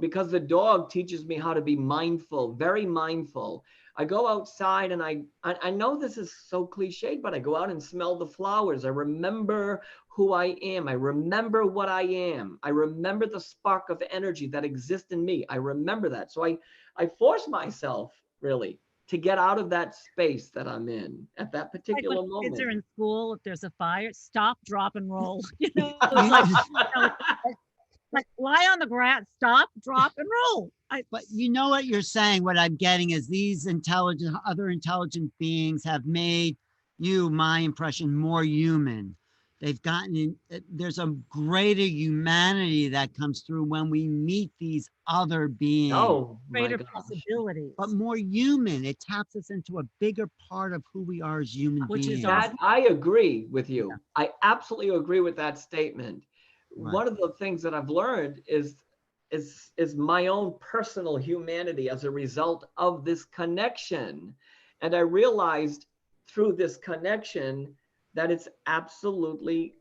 Because the dog teaches me how to be mindful, very mindful. I go outside and I know this is so cliched, but I go out and smell the flowers. I remember who I am. I remember what I am. I remember the spark of energy that exists in me. I remember that. So I force myself really to get out of that space that I'm in at that Like when particular kids moment. are in school, if there's a fire, stop, drop, and roll. You know, it's like, You- like lie on the grass, stop, drop, and roll. but you know what you're saying? What I'm getting is these other intelligent beings have made you, my impression, more human. They've gotten in, there's a greater humanity that comes through when we meet these other beings, Oh my greater gosh. possibilities, but more human. It taps us into a bigger part of who we are as human which is beings. our That I agree with Yeah, you. I absolutely agree with that statement. right. One of the things that I've learned is my own personal humanity as a result of this connection. And I realized through this connection that it's absolutely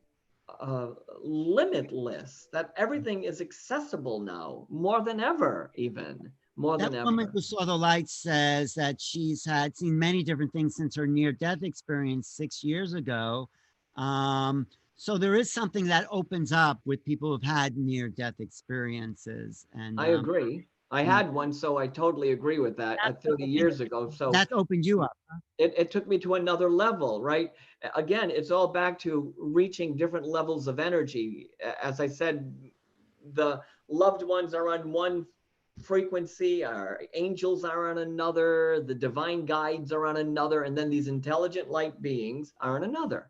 uh, limitless, that everything is accessible now more than ever, even more That than woman ever. who saw the light says that she's had seen many different things since her near-death experience 6 years ago. Um, so there is something that opens up with people who've had near-death experiences, and I agree. I yeah, had one, so I totally agree with that that's at what 30 and years ago. So that opened you up. it took me to another level, right? Again, it's all back to reaching different levels of energy. As I said, the loved ones are on one frequency, our angels are on another, the divine guides are on another, and then these intelligent light beings are on another.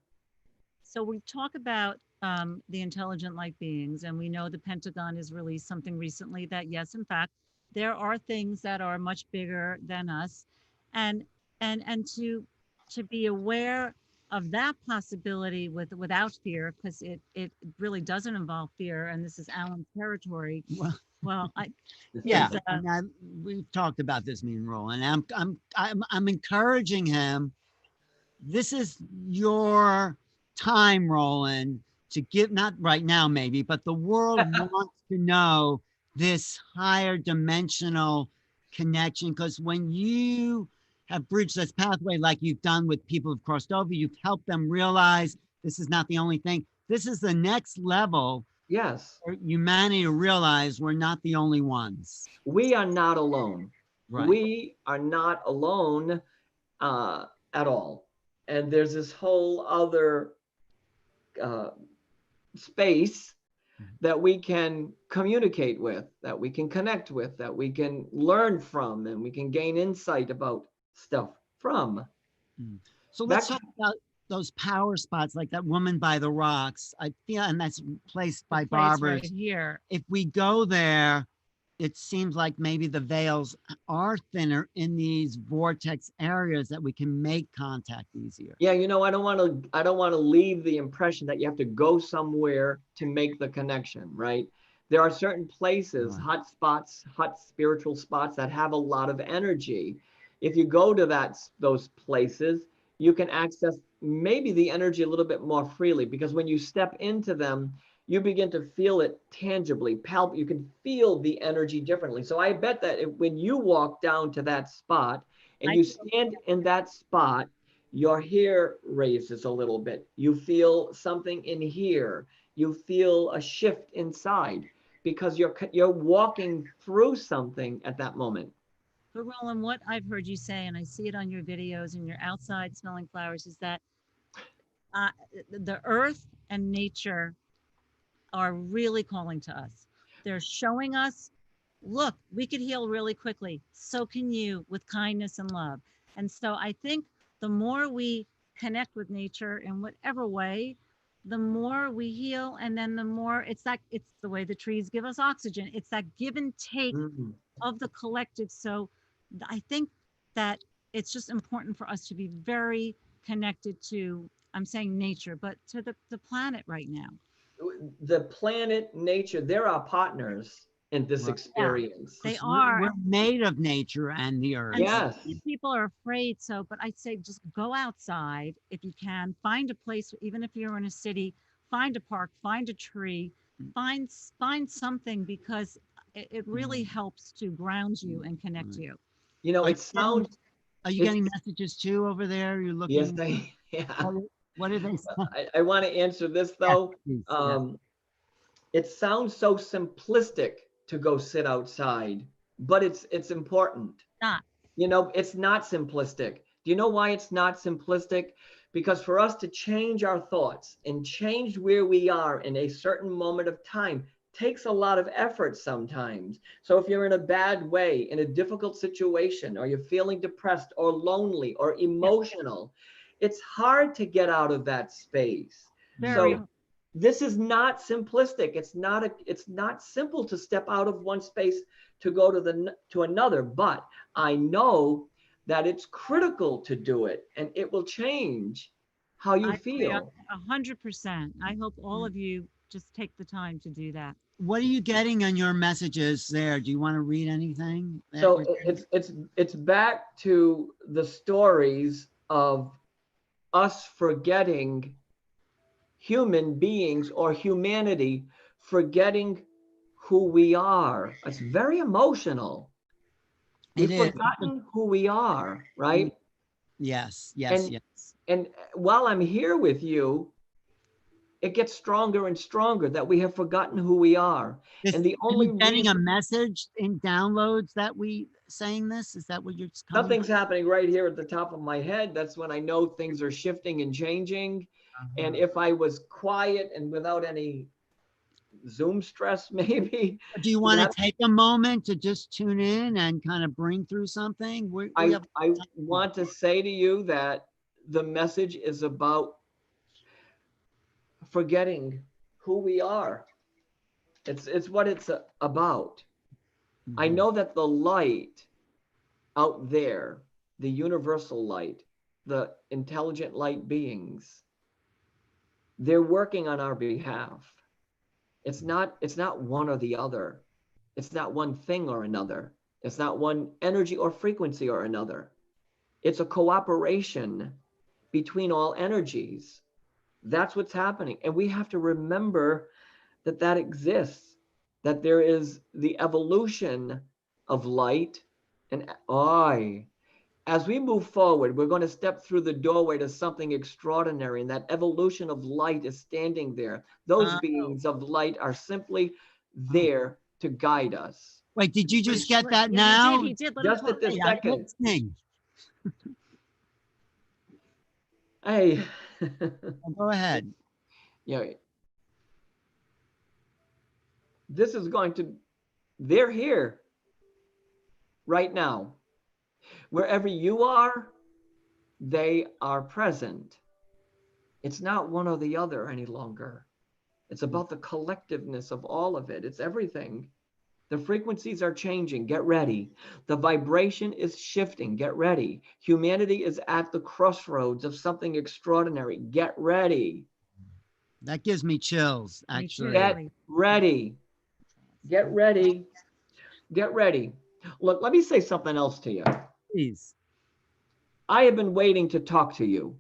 so we talk about the intelligent light beings, and we know the Pentagon has released something recently that yes, in fact, there are things that are much bigger than us, and and to be aware of that possibility without fear, because it really doesn't involve fear, and this is Alan's territory. Well, Well, I yeah, is I mean, we've talked about this, me and Roland. I'm encouraging him. This is your time, Roland, to give, not right now, maybe, but the world wants to know this higher dimensional connection. Because when you have bridged this pathway, like you've done with people who've crossed over, you've helped them realize this is not the only thing. This is the next level Yes, for humanity to realize we're not the only ones. we are not alone. Right. We are not alone at all. And there's this whole other uh, space that we can communicate with, that we can connect with, that we can learn from, and we can gain insight about stuff from. Mm. So let's That talk about those power spots, like that woman by the rocks. I feel, and that's placed the by place right barbers. here. If we go there, it seems like maybe the veils are thinner in these vortex areas that we can make contact easier. Yeah, I don't want to leave the impression that you have to go somewhere to make the connection, right? There are certain places, Right. hot spots, hot spiritual spots that have a lot of energy. If you go to those places, you can access maybe the energy a little bit more freely, because when you step into them, you begin to feel it tangibly, you can feel the energy differently. So I bet that when you walk down to that spot and I you stand in that spot, your hair raises a little bit. You feel something in here. you feel a shift inside because you're walking through something at that moment. But Roland, what I've heard you say, and I see it on your videos and you're outside smelling flowers, is that uh, the earth and nature are really calling to us. They're showing us, look, we could heal really quickly. So can you, with kindness and love. And so I think the more we connect with nature in whatever way, the more we heal. And then the more it's the way the trees give us oxygen. It's that give and take Mm. of the collective. So I think that it's just important for us to be very connected to, I'm saying nature, but to the planet right now. The planet, nature, they're our partners in this Right. Yeah, experience. they We're are. made of nature and the earth. And so Yes. many people are afraid. So, but I'd say just go outside if you can, find a place, even if you're in a city, find a park, find a tree, find something because it really helps to ground you and connect you. You know, Are you it getting, sounds, are you it's, getting messages too over there? You're yes, looking, yeah. what are they saying? I want to answer this Yes, though. please. Yeah. Um, it sounds so simplistic to go sit outside, but it's important. Not. You know, it's not simplistic. Do you know why it's not simplistic? Because for us to change our thoughts and change where we are in a certain moment of time takes a lot of effort sometimes. So if you're in a bad way, in a difficult situation, or you're feeling depressed or lonely or Yeah, emotional, it's hard to get out of that space. very. Mm. So this is not simplistic. It's not simple to step out of one space to go to another, but I know that it's critical to do it and it will change how you I agree feel. 100%. I hope all of you just take the time to do that. What are you getting on your messages there? Do you want to read anything that So you're it's back to the stories of us forgetting human beings or humanity, forgetting who we are. It's very emotional. it We've is. forgotten who we are, Mm, right? yes, yes, And yes. and while I'm here with you, it gets stronger and stronger that we have forgotten who we are. This, And the are only you getting a reason message in downloads that we saying this? Is that what you're coming something's happening right here at the top of my head, that's when I know things are shifting and changing. And from? if I was quiet and without any Zoom stress, maybe Do you want to that take a moment to just tune in and kind of bring through something? We have I want to say to you that the message is about forgetting who we are. It's what it's about. I Mhm. know that the light out there, the universal light, the intelligent light beings, they're working on our behalf. It's not one or the other. It's not one thing or another. It's not one energy or frequency or another. It's a cooperation between all energies. That's what's happening. And we have to remember that that exists, that there is the evolution of light and I. As we move forward, we're going to step through the doorway to something extraordinary, and that evolution of light is standing there. Those Uh, beings of light are simply there to guide us. wait, did you just get that Yeah, he did. now? He did. Let him Just at finish. this Hey, I'm second, listening. hey, Go ahead. you know, this is going to, they're here right now. Wherever you are, they are present. It's not one or the other any longer. It's about the collectiveness of all of it. It's everything. The frequencies are changing. Get ready. The vibration is shifting. Get ready. Humanity is at the crossroads of something extraordinary. Get ready. That gives me chills, Me too, actually. Get really. ready. Get ready. Get ready. Look, let me say something else to you. Please. I have been waiting to talk to you.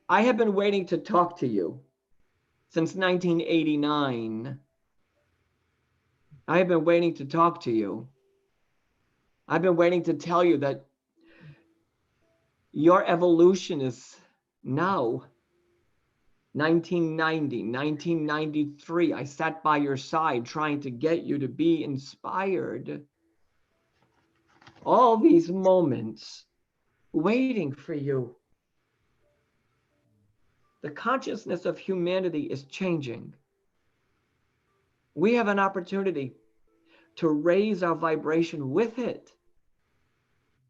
I have been waiting to talk to you since 1989. I have been waiting to talk to you. I've been waiting to tell you that your evolution is now. 1990, 1993, I sat by your side trying to get you to be inspired. All these moments waiting for you. The consciousness of humanity is changing. We have an opportunity to raise our vibration with it.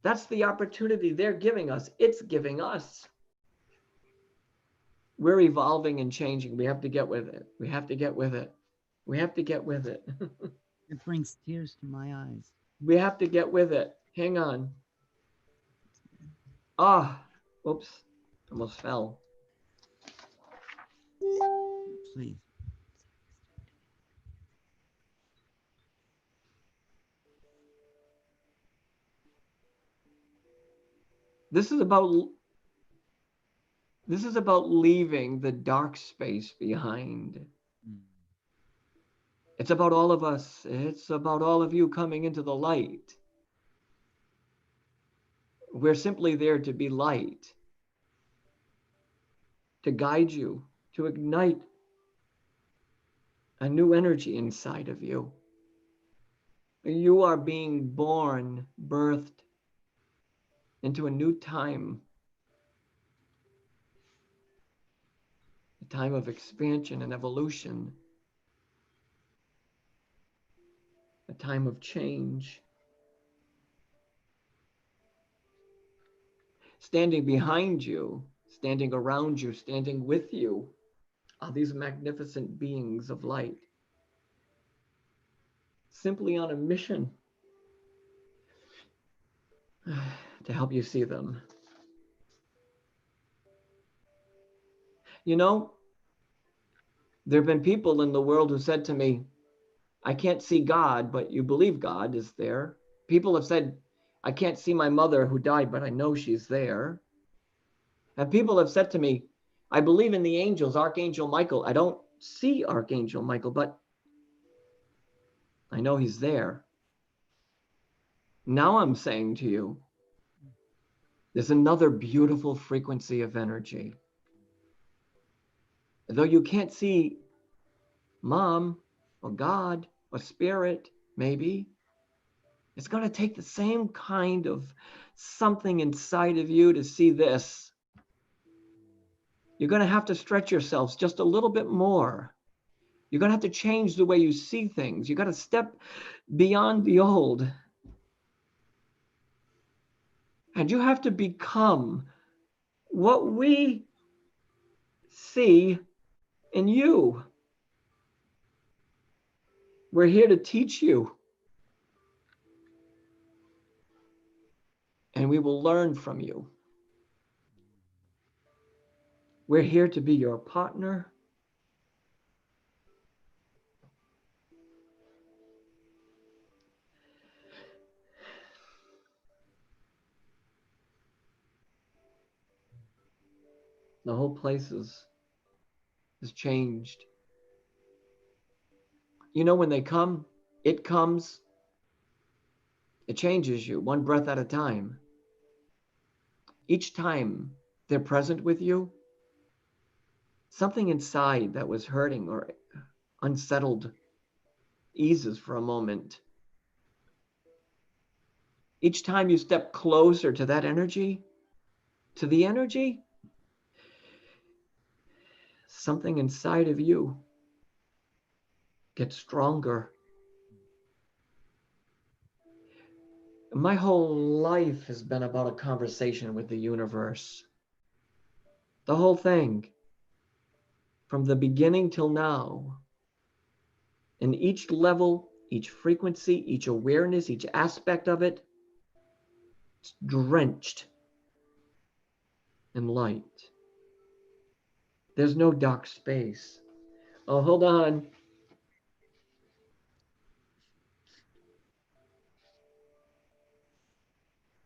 That's the opportunity they're giving us. It's giving us. We're evolving and changing. We have to get with it. We have to get with it. We have to get with it. It brings tears to my eyes. We have to get with it. Hang on. Ah, oops, almost fell. Please. This is about leaving the dark space behind. It's about all of us. It's about all of you coming into the light. We're simply there to be light, to guide you, to ignite a new energy inside of you. You are being born, birthed into a new time, a time of expansion and evolution, a time of change. Standing behind you, standing around you, standing with you are these magnificent beings of light, simply on a mission to help you see them. You know, there have been people in the world who said to me, I can't see God, but you believe God is there. People have said, I can't see my mother who died, but I know she's there. And people have said to me, I believe in the angels, Archangel Michael. I don't see Archangel Michael, but I know he's there. Now I'm saying to you, there's another beautiful frequency of energy. Though you can't see mom or God or spirit, maybe, it's going to take the same kind of something inside of you to see this. You're going to have to stretch yourselves just a little bit more. You're going to have to change the way you see things. You got to step beyond the old. And you have to become what we see in you. We're here to teach you. And we will learn from you. We're here to be your partner. The whole place is changed. You know, when they come, it comes, it changes you one breath at a time. Each time they're present with you, something inside that was hurting or unsettled eases for a moment. Each time you step closer to that energy, to the energy, something inside of you gets stronger. My whole life has been about a conversation with the universe. The whole thing, from the beginning till now. And each level, each frequency, each awareness, each aspect of it, it's drenched in light. There's no dark space. Oh, hold on.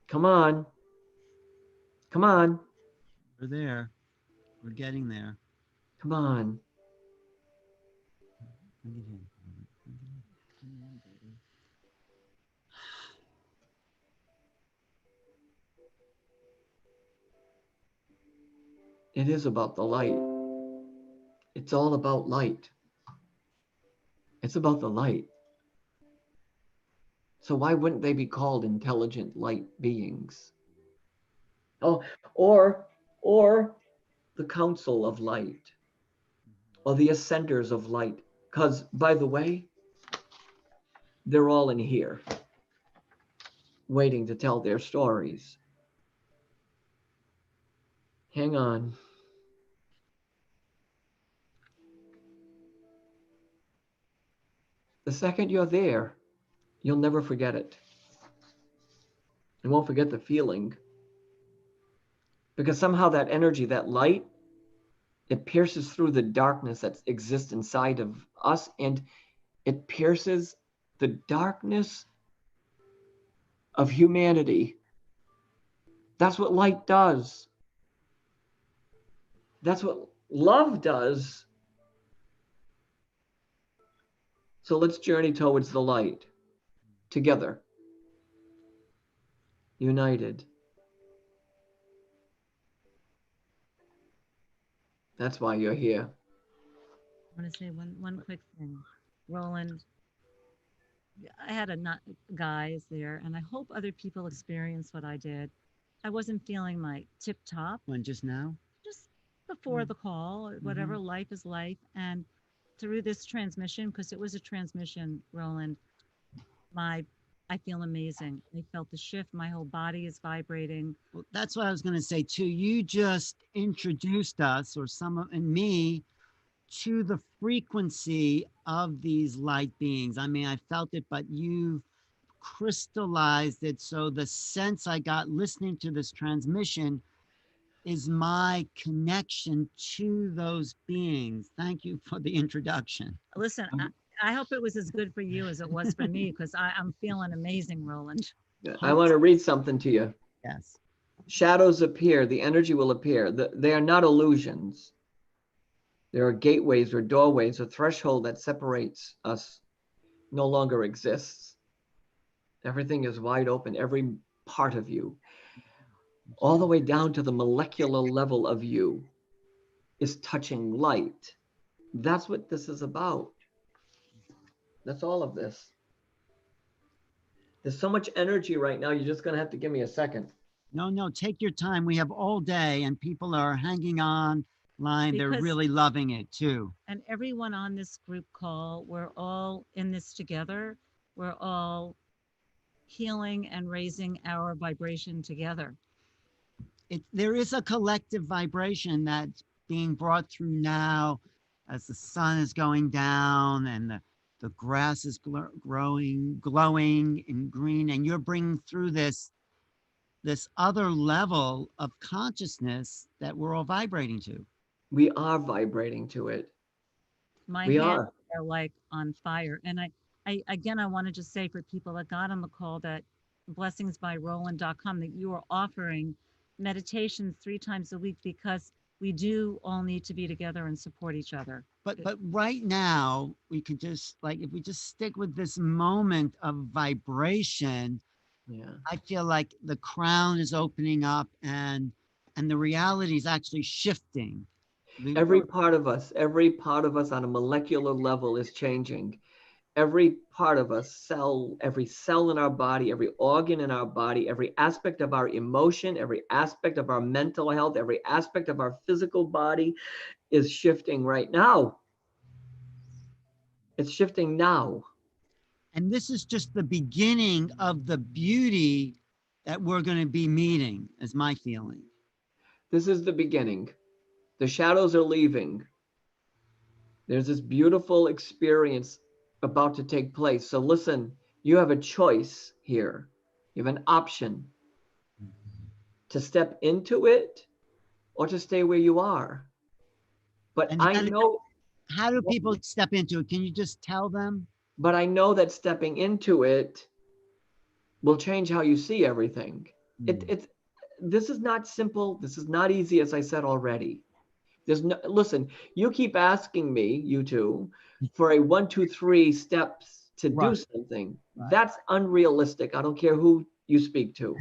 Come on. Come on. We're there. We're getting there. Come on. Bring it in. Bring it in, baby. It is about the light. It's all about light. It's about the light. So why wouldn't they be called intelligent light beings? Oh, or the council of light, or the ascenders of light. Because, by the way, they're all in here, waiting to tell their stories. Hang on. The second you're there, you'll never forget it. You won't forget the feeling. Because somehow that energy, that light, it pierces through the darkness that exists inside of us, and it pierces the darkness of humanity. That's what light does. That's what love does. So let's journey towards the light together, united. That's why you're here. I want to say one quick thing. Roland, I had a not guys there, and I hope other people experience what I did. I wasn't feeling my tip top When just now? just before the call, whatever, life is life. And through this transmission, because it was a transmission, Roland, my I feel amazing. I felt the shift. My whole body is vibrating. Well, that's what I was going to say too. You just introduced us, or some of and me, to the frequency of these light beings. I mean, I felt it, but you crystallized it. So the sense I got listening to this transmission is my connection to those beings. Thank you for the introduction. Listen, I hope it was as good for you as it was for me because I'm feeling amazing, Roland. I want to read something to you. Yes. Shadows appear, the energy will appear. They are not illusions. There are gateways or doorways, a threshold that separates us no longer exists. Everything is wide open, every part of you, all the way down to the molecular level of you, is touching light. That's what this is about. That's all of this. There's so much energy right now, you're just going to have to give me a second. No, take your time. We have all day and people are hanging on line. They're Because- really loving it too. And everyone on this group call, we're all in this together. We're all healing and raising our vibration together. There is a collective vibration that's being brought through now as the sun is going down and the grass is glowing in green, and you're bringing through this other level of consciousness that we're all vibrating to. We are vibrating to it. My We hands are. are like on fire. And I want to just say for people that got on the call that blessingsbyroland.com that you are offering meditations 3 times a week because we do all need to be together and support each other. But right now we could just, like, if we just stick with this moment of vibration, Yeah. I feel like the crown is opening up and the reality is actually shifting. Every part of us on a molecular level is changing. Every part of us, every cell in our body, every organ in our body, every aspect of our emotion, every aspect of our mental health, every aspect of our physical body is shifting right now. It's shifting now. And this is just the beginning of the beauty that we're going to be meeting, is my feeling. This is the beginning. The shadows are leaving. There's this beautiful experience about to take place. So listen, you have a choice here. You have an option to step into it or to stay where you are. But And I know, how do people step into it? Can you just tell them? but I know that stepping into it will change how you see everything. This is not simple. This is not easy, as I said already. Listen, you keep asking me, you two, for a 1, 2, 3 steps to do something. Right. That's unrealistic. I don't care who you speak to.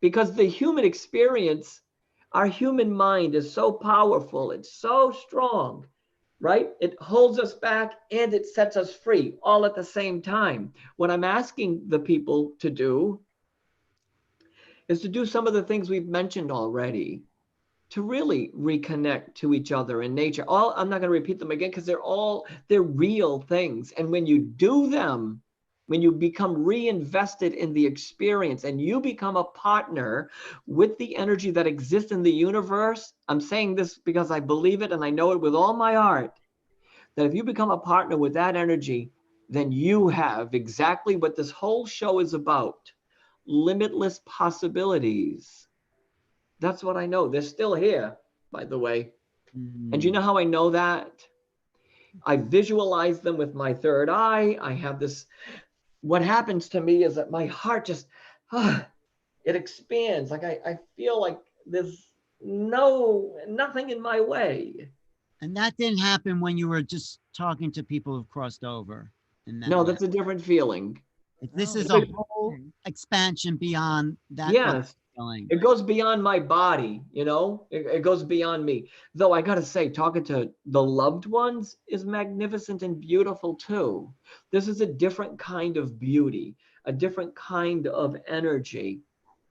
Because the human experience, our human mind is so powerful, it's so strong right? It holds us back and it sets us free all at the same time. What I'm asking the people to do is to do some of the things we've mentioned already, to really reconnect to each other in nature. All, I'm not going to repeat them again because they're real things. And when you do them, when you become reinvested in the experience and you become a partner with the energy that exists in the universe, I'm saying this because I believe it and I know it with all my heart, that if you become a partner with that energy, then you have exactly what this whole show is about: limitless possibilities. That's what I know. They're still here, by the way. And do you Mm. know how I know that? I visualize them with my third eye. I have this. What happens to me is that my heart just, it expands. Like I feel like there's nothing in my way. And that didn't happen when you were just talking to people who've crossed over in that No, way. that's a different feeling. This Oh, is It's a a, whole okay. expansion beyond that other yes, feeling. it goes beyond my body, you know, it goes beyond me. Though I got to say, talking to the loved ones is magnificent and beautiful too. This is a different kind of beauty, a different kind of energy.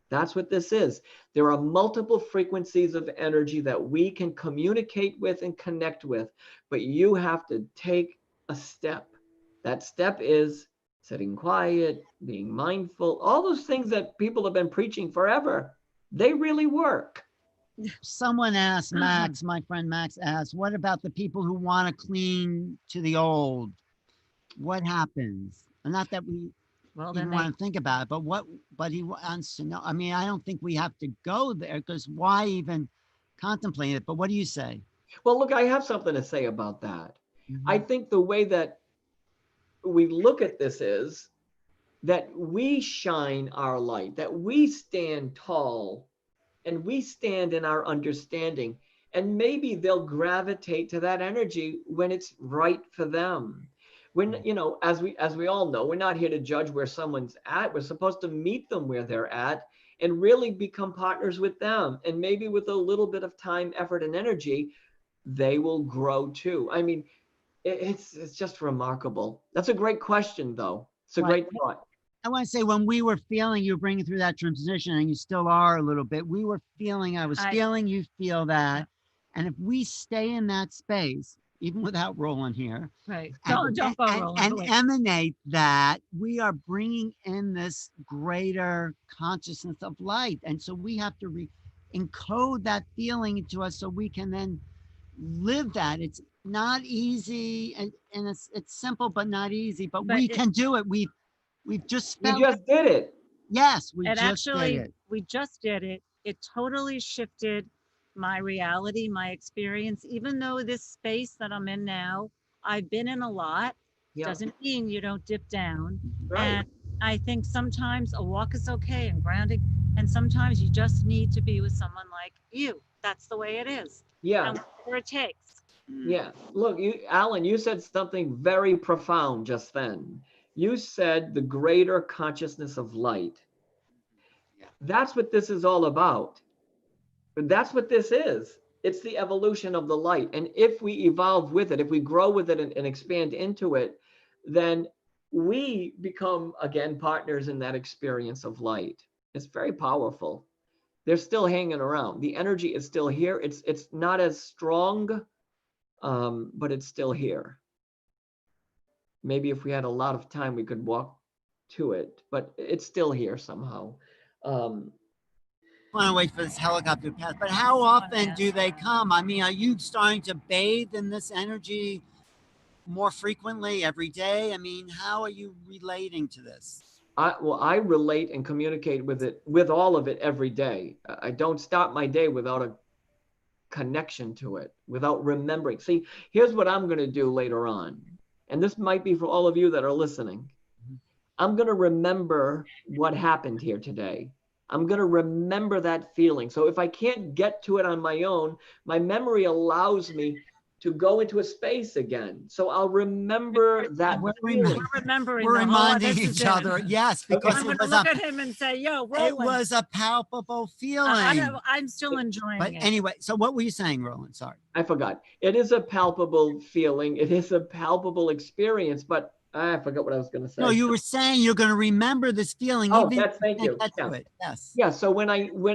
That's what this is. There are multiple frequencies of energy that we can communicate with and connect with, but you have to take a step. That step is sitting quiet, being mindful, all those things that people have been preaching forever. They really work. Someone asked, Max, my friend Max asked, what about the people who want to cling to the old? What happens? And not that we Well, then even they, want to think about it, but he wants to know. I mean, I don't think we have to go there because why even contemplate it? But what do you say? Well, look, I have something to say about that. I Mhm. think the way that we look at this is that we shine our light, that we stand tall and we stand in our understanding, and maybe they'll gravitate to that energy when it's right for them. When, you know, as we all know, we're not here to judge where someone's at. We're supposed to meet them where they're at and really become partners with them, and maybe with a little bit of time, effort, and energy, they will grow too. I mean, it's just remarkable. That's a great question, though. It's a Right. great thought. I want to say when we were feeling you bringing through that transition, and you still are a little bit, we were feeling, I was I, feeling you feel that. And if we stay in that space, even without Roland here, right. and, Don't go, Roland. and Wait. emanate that, we are bringing in this greater consciousness of light. And so we have to encode that feeling into us so we can then live that. It's not easy, and it's simple but not easy, but But we can do it. We've just You felt, just did it. yes, we it just did actually, it. we just did it. It totally shifted my reality, my experience. Even though this space that I'm in now, I've been in a lot, Yeah, doesn't mean you don't dip down. right. And I think sometimes a walk is okay and grounding, and sometimes you just need to be with someone like you. That's the way it is. Yeah. And whatever it takes. Mm. Yeah, look, Alan, you said something very profound just then. You said the greater consciousness of light. Yeah. That's what this is all about. That's what this is. It's the evolution of the light. And if we evolve with it, if we grow with it and expand into it, then we become, again, partners in that experience of light. It's very powerful. They're still hanging around. The energy is still here. It's not as strong, but it's still here. Maybe if we had a lot of time, we could walk to it, but it's still here somehow. Um, I want to wait for this helicopter to pass, but how often do they come? I mean, are you starting to bathe in this energy more frequently every day? I mean, how are you relating to this? I relate and communicate with it, with all of it every day. I don't start my day without a connection to it, without remembering. See, here's what I'm going to do later on, and this might be for all of you that are listening. I'm going to remember what happened here today. I'm going to remember that feeling. So if I can't get to it on my own, my memory allows me to go into a space again. So I'll remember that We're, We're feeling. remembering we're the whole lot. reminding This is each other. it. Yes, Okay. because I'm going to look at him and say, yo, it Roland. was a palpable feeling. I'm still enjoying But it. anyway, so what were you saying, Roland? Sorry. I forgot. It is a palpable feeling. It is a palpable experience, but I forgot what I was going to say. No, you were saying you're going to remember this feeling. Oh, Even that's, if thank can't you. get Yeah. to it. Yes. Yeah. So when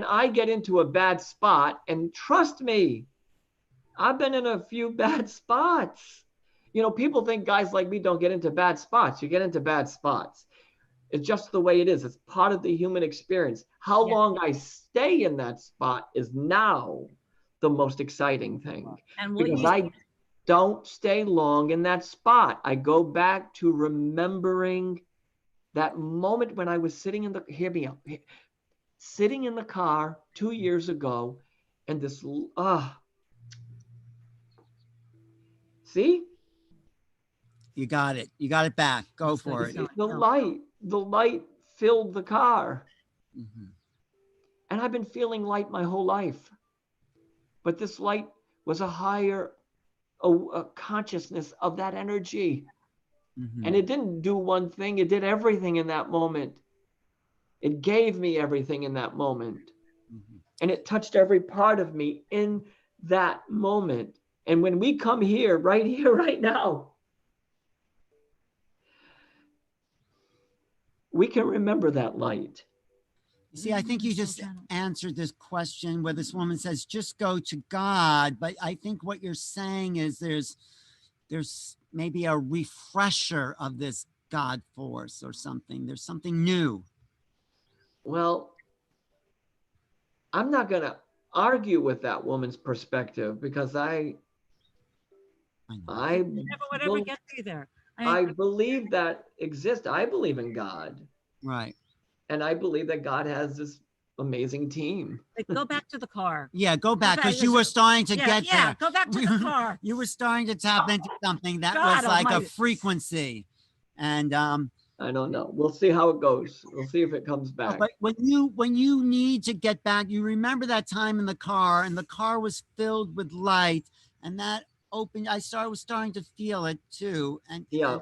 I get into a bad spot, and trust me, I've been in a few bad spots. You know, people think guys like me don't get into bad spots. You get into bad spots. It's just the way it is. It's part of the human experience. How Yeah. long I stay in that spot is now the most exciting thing, And what because you I don't stay long in that spot. I go back to remembering that moment when I was sitting in the, hear me out, sitting in the car 2 years ago, and this, see, You got it. You got it back. Go That's for good. it. the light filled the car. Mhm. And I've been feeling light my whole life. But this light was a higher a consciousness of that energy. Mhm. And it didn't do one thing, it did everything in that moment. It gave me everything in that moment. Mhm. And it touched every part of me in that moment. And when we come here, right now, we can remember that light. You see, I think you just answered this question where this woman says, just go to God. But I think what you're saying is there's maybe a refresher of this God force or something. There's something new. Well, I'm not going to argue with that woman's perspective, because I I know. never would ever get you there. I believe that exists. I believe in God. Right. And I believe that God has this amazing team. Like, go back to the car. Yeah, go back, because you were starting to get Yeah, there. go back to the car. You were starting to tap into something that God was like almighty. a frequency. And I don't know. We'll see how it goes. We'll see if it comes no, back. but when you need to get back, you remember that time in the car, and the car was filled with light, and that opened. Was starting to feel it too, and Yeah,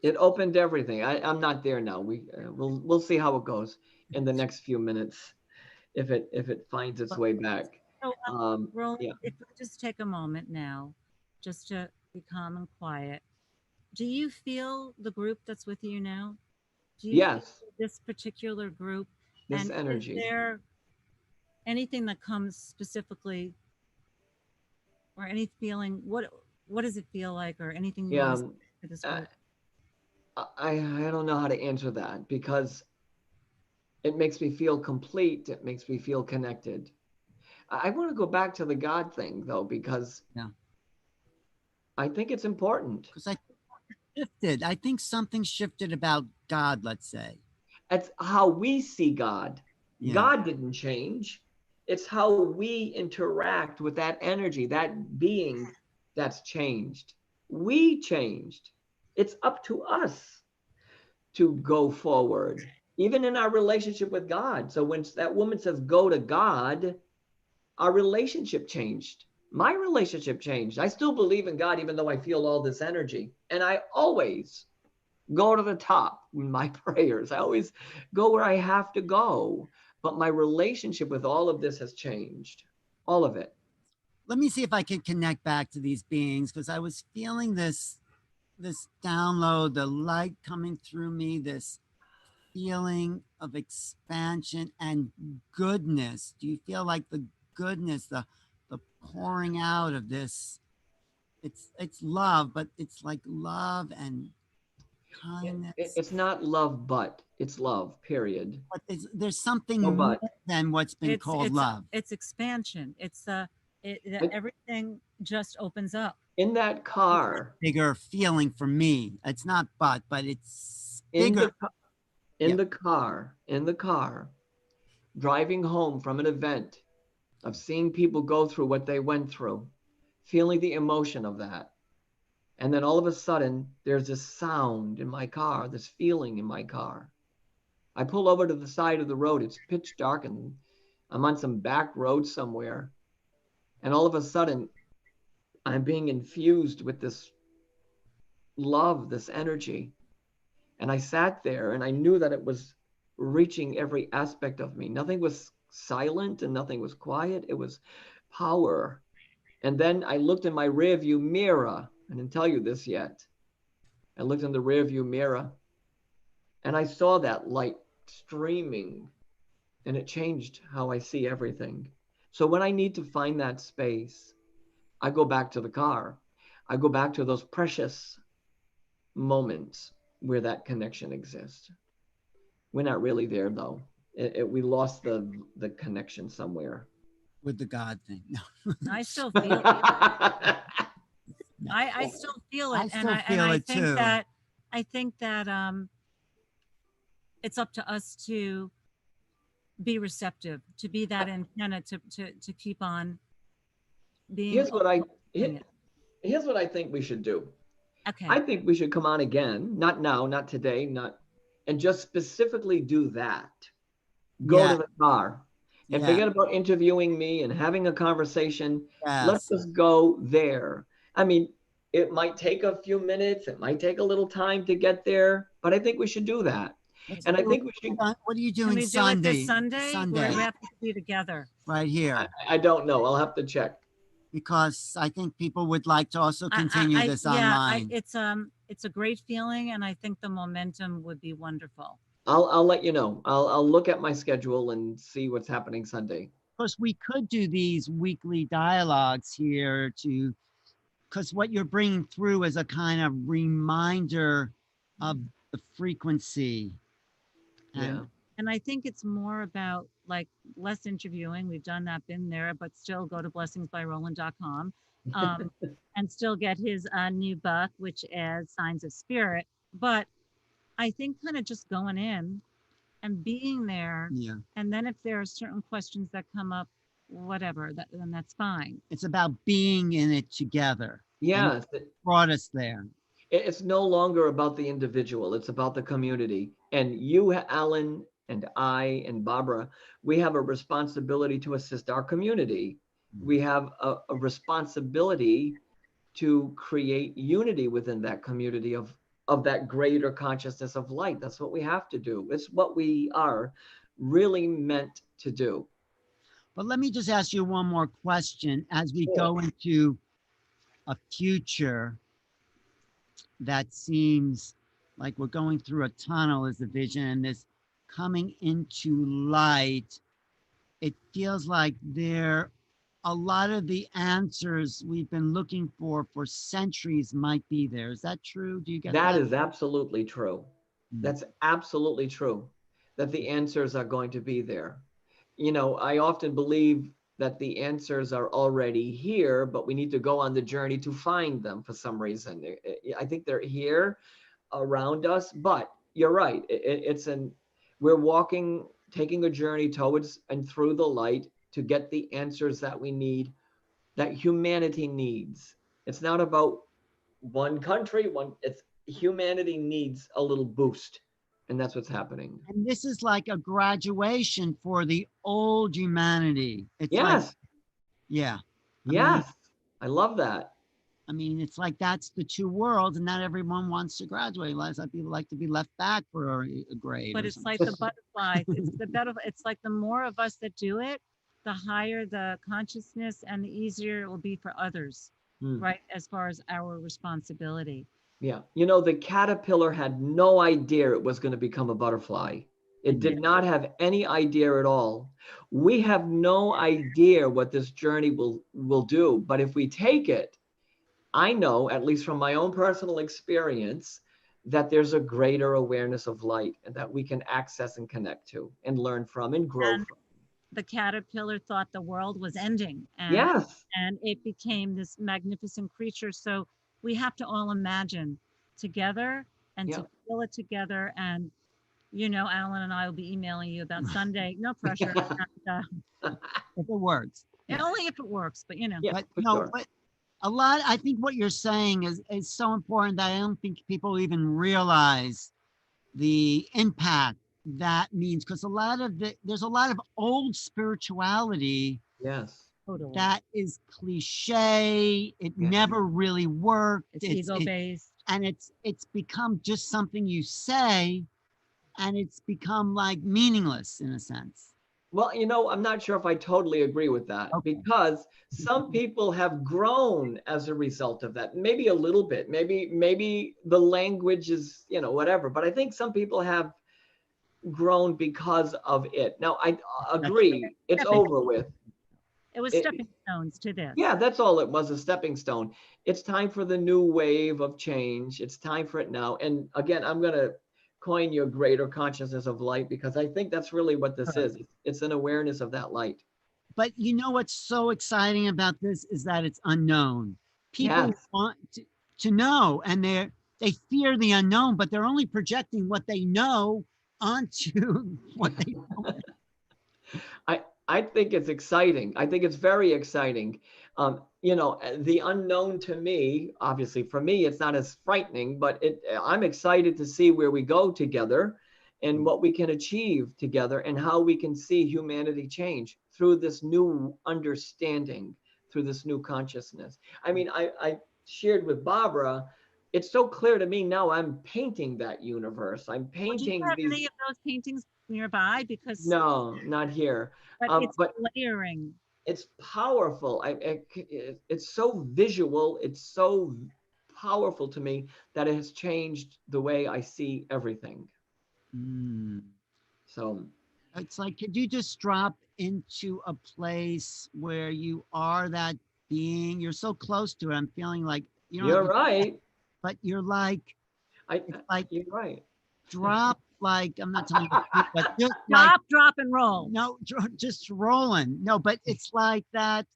it opened everything. I'm not there now. We'll see how it goes in the next few minutes, if it finds its way back. So, Roland, Yeah. if we just take a moment now, just to be calm and quiet, do you feel the group that's with you now? Do you feel Yes. this particular group? This And is energy. there anything that comes specifically, or any feeling? What does it feel like, or anything you want Yeah. to say to this I group? I don't know how to answer that, because it makes me feel complete. It makes me feel connected. I want to go back to the God thing, though, because yeah, I think it's important. because I shifted. I think something shifted about God. Let's say. It's how we see God. Yeah. God didn't change. It's how we interact with that energy, that being, that's changed. We changed. It's up to us to go forward, even in our relationship with God. So when that woman says, go to God, our relationship changed. My relationship changed. I still believe in God, even though I feel all this energy. And I always go to the top in my prayers. I always go where I have to go. But my relationship with all of this has changed. All of it. Let me see if I can connect back to these beings, because I was feeling this download, the light coming through me, this feeling of expansion and goodness. Do you feel like the goodness, the pouring out of this? It's love, but it's like love and kindness. It's not love, but it's love, period. But there's something No, more but than what's been called love. It's expansion. It's But everything just opens up. in that car, Bigger feeling for me. It's not but it's in bigger. the Yeah. in the car, driving home from an event, of seeing people go through what they went through, feeling the emotion of that. And then all of a sudden, there's this sound in my car, this feeling in my car. I pull over to the side of the road. It's pitch dark, and I'm on some back road somewhere. And all of a sudden, I'm being infused with this love, this energy. And I sat there and I knew that it was reaching every aspect of me. Nothing was silent and nothing was quiet. It was power. And then I looked in my rearview mirror. I didn't tell you this yet. I looked in the rearview mirror and I saw that light streaming, and it changed how I see everything. So when I need to find that space, I go back to the car. I go back to those precious moments where that connection exists. We're not really there though. We lost the connection somewhere. with the God thing. No, I still feel it. Yeah, I still feel I it, still and feel I it think too. that it's up to us to be receptive, to be that antenna, to keep on being here's what I opening it. here's what I think we should do. Okay. I think we should come on again, not now, not today, not and just specifically do that. Go Yeah, to the car and yeah, forget about interviewing me and having a conversation. Let's yes. just go there. I mean, it might take a few minutes, it might take a little time to get there, but I think we should do that. Let's And I do. think we should, What are you Can doing we do it this Sunday? Sunday? Sunday, We have to be together. right here, I don't know, I'll have to check. because I think people would like to also continue this Yeah, online. it's a great feeling, and I think the momentum would be wonderful. I'll let you know. I'll look at my schedule and see what's happening Sunday. Of course, we could do these weekly dialogues here to, because what you're bringing through is a kind of reminder of the frequency. And Yeah. And I think it's more about like less interviewing. We've done that, been there, but still go to blessingsbyroland.com and still get his new book, which is Signs of Spirit. But I think kind of just going in and being there. yeah, And then if there are certain questions that come up, whatever, then that's fine. it's about being in it together. And Yes. brought us there. It's no longer about the individual, it's about the community. And you, Alan, and I, and Barbara, we have a responsibility to assist our community. We have a responsibility to create unity within that community of that greater consciousness of light. That's what we have to do. It's what we are really meant to do. But let me just ask you one more question as we Sure. go into a future that seems like we're going through a tunnel as a vision, and this coming into light. It feels like there a lot of the answers we've been looking for centuries might be there. Is that true? Do you get That that? is absolutely true. Mm. That's absolutely true that the answers are going to be there. You know, I often believe that the answers are already here, but we need to go on the journey to find them for some reason. I think they're here around us, but you're right. We're walking, taking a journey towards and through the light to get the answers that we need, that humanity needs. It's not about one country, it's humanity needs a little boost. And that's what's happening. And this is like a graduation for the old humanity. It's like, Yes, yeah. I mean, yes. I love that. it's like that's the two worlds, and not everyone wants to graduate. A lot of people like to be left back for a grade But or it's something. like the butterfly. It's the better. It's like the more of us that do it, the higher the consciousness and the easier it will be for others, Hmm. right? As far as our responsibility. Yeah. You know, the caterpillar had no idea it was going to become a butterfly. It Mhm. did not have any idea at all. We have no idea what this journey will do, but if we take it, I know, at least from my own personal experience, that there's a greater awareness of light and that we can access and connect to and learn from and grow And from. the caterpillar thought the world was ending, Yes. and it became this magnificent creature. So we have to all imagine together and Yeah. to feel it together. And Alan and I will be emailing you about Sunday. No pressure. And, If it works. Yeah. only if it works, but Yeah, But for no, sure. but a lot, I think what you're saying is so important that I don't think people even realize the impact that means, because there's a lot of old spirituality, Yes. Totally. that is cliche. It Yeah. never really worked. It's ego based. And it's become just something you say, and it's become like meaningless in a sense. Well, I'm not sure if I totally agree with that, Okay. because some people have grown as a result of that. Maybe a little bit. Maybe the language is, whatever. But I think some people have grown because of it. Now, I agree. It's Stepping. over with. It was It, stepping stones to this. yeah, that's all it was, a stepping stone. It's time for the new wave of change. It's time for it now. And again, I'm going to coin your greater consciousness of light, because I think that's really what this is. It's an awareness of that light. But you know what's so exciting about this is that it's unknown. People Yes. want to know, and they fear the unknown, but they're only projecting what they know onto what they don't. I think it's exciting. I think it's very exciting. The unknown to me, obviously for me, it's not as frightening, but I'm excited to see where we go together and what we can achieve together and how we can see humanity change through this new understanding, through this new consciousness. I mean, I shared with Barbara, it's so clear to me now. I'm painting that universe. I'm Well, do you painting have these. any of those paintings nearby? Because, No, not here. but it's But layering. it's powerful. It's so visual. It's so powerful to me that it has changed the way I see everything. Mm. So It's like, could you just drop into a place where you are that being? You're so close to it. I'm feeling like you don't have you're to, right. but you're like, I it's like you're right. drop, like, I'm not telling you, but just like, Stop, drop, and roll. no, just rolling. No, but it's like that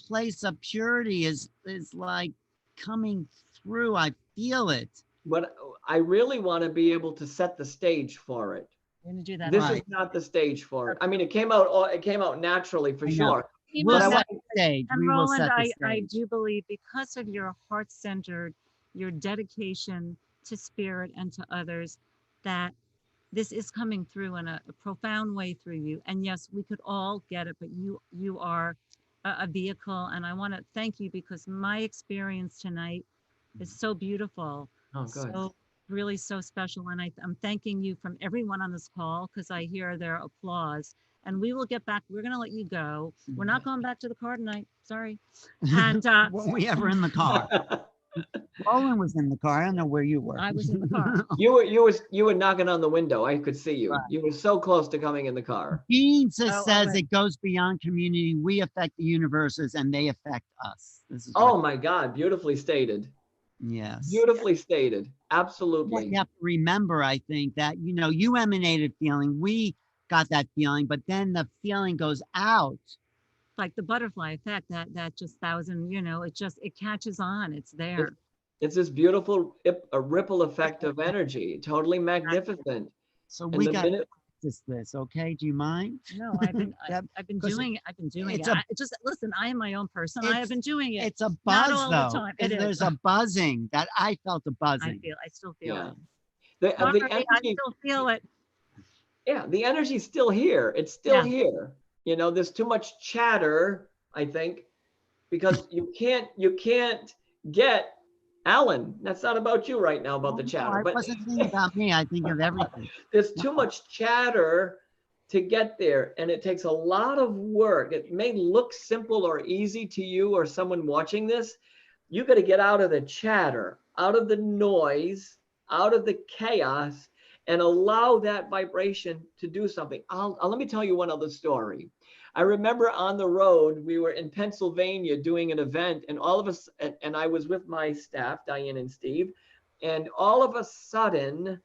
place of purity is like coming through. I feel it. But I really want to be able to set the stage for it. We're gonna do that. This is Right. not the stage for it. I mean, it came out naturally for I know. sure. We'll But I set want the stage. And We will Roland, set the I stage. do believe because of your heart-centered, your dedication to spirit and to others, that this is coming through in a profound way through you. And yes, we could all get it, but you are a vehicle. And I want to thank you because my experience tonight is so beautiful, Oh, good. so really so special. And I'm thanking you from everyone on this call because I hear their applause. And we will get back. We're going to let you go. We're not going back to the car tonight. Sorry. And Were we ever in the car? Roland was in the car. I don't know where you were. I was in the car. You were knocking on the window. I could see you. Right. You were so close to coming in the car. Dean says right. it goes beyond community. We affect the universes and they affect us. This is Oh what, my God, beautifully stated. yes. Beautifully stated. What Absolutely. you have to remember, I think, that you emanated feeling. We got that feeling, but then the feeling goes out. Like the butterfly effect, that just thousand, it catches on. It's there. It's this beautiful a ripple effect of energy. Totally magnificent. So And we the got minute this. Okay, do you mind? No, I've been That- I've been 'cause doing it. I've been doing it's it. a- I just listen. I am my own person. I have It's- been doing it. It's a Not buzz all though. the time. It is. There's a buzzing that I felt a buzzing. I still feel yeah. it. The Sorry, I energy, still feel it. yeah, the energy's still here. It's still Yeah. here. There's too much chatter, I think, because you can't get Alan. That's not about you right now about the No, chatter, I but wasn't thinking about me. I think of everything. there's too much chatter to get there, and it takes a lot of work. It may look simple or easy to you or someone watching this. You got to get out of the chatter, out of the noise, out of the chaos, and allow that vibration to do something. Let me tell you one other story. I remember on the road, we were in Pennsylvania doing an event, and all of us, and I was with my staff, Diane and Steve, and all of a sudden,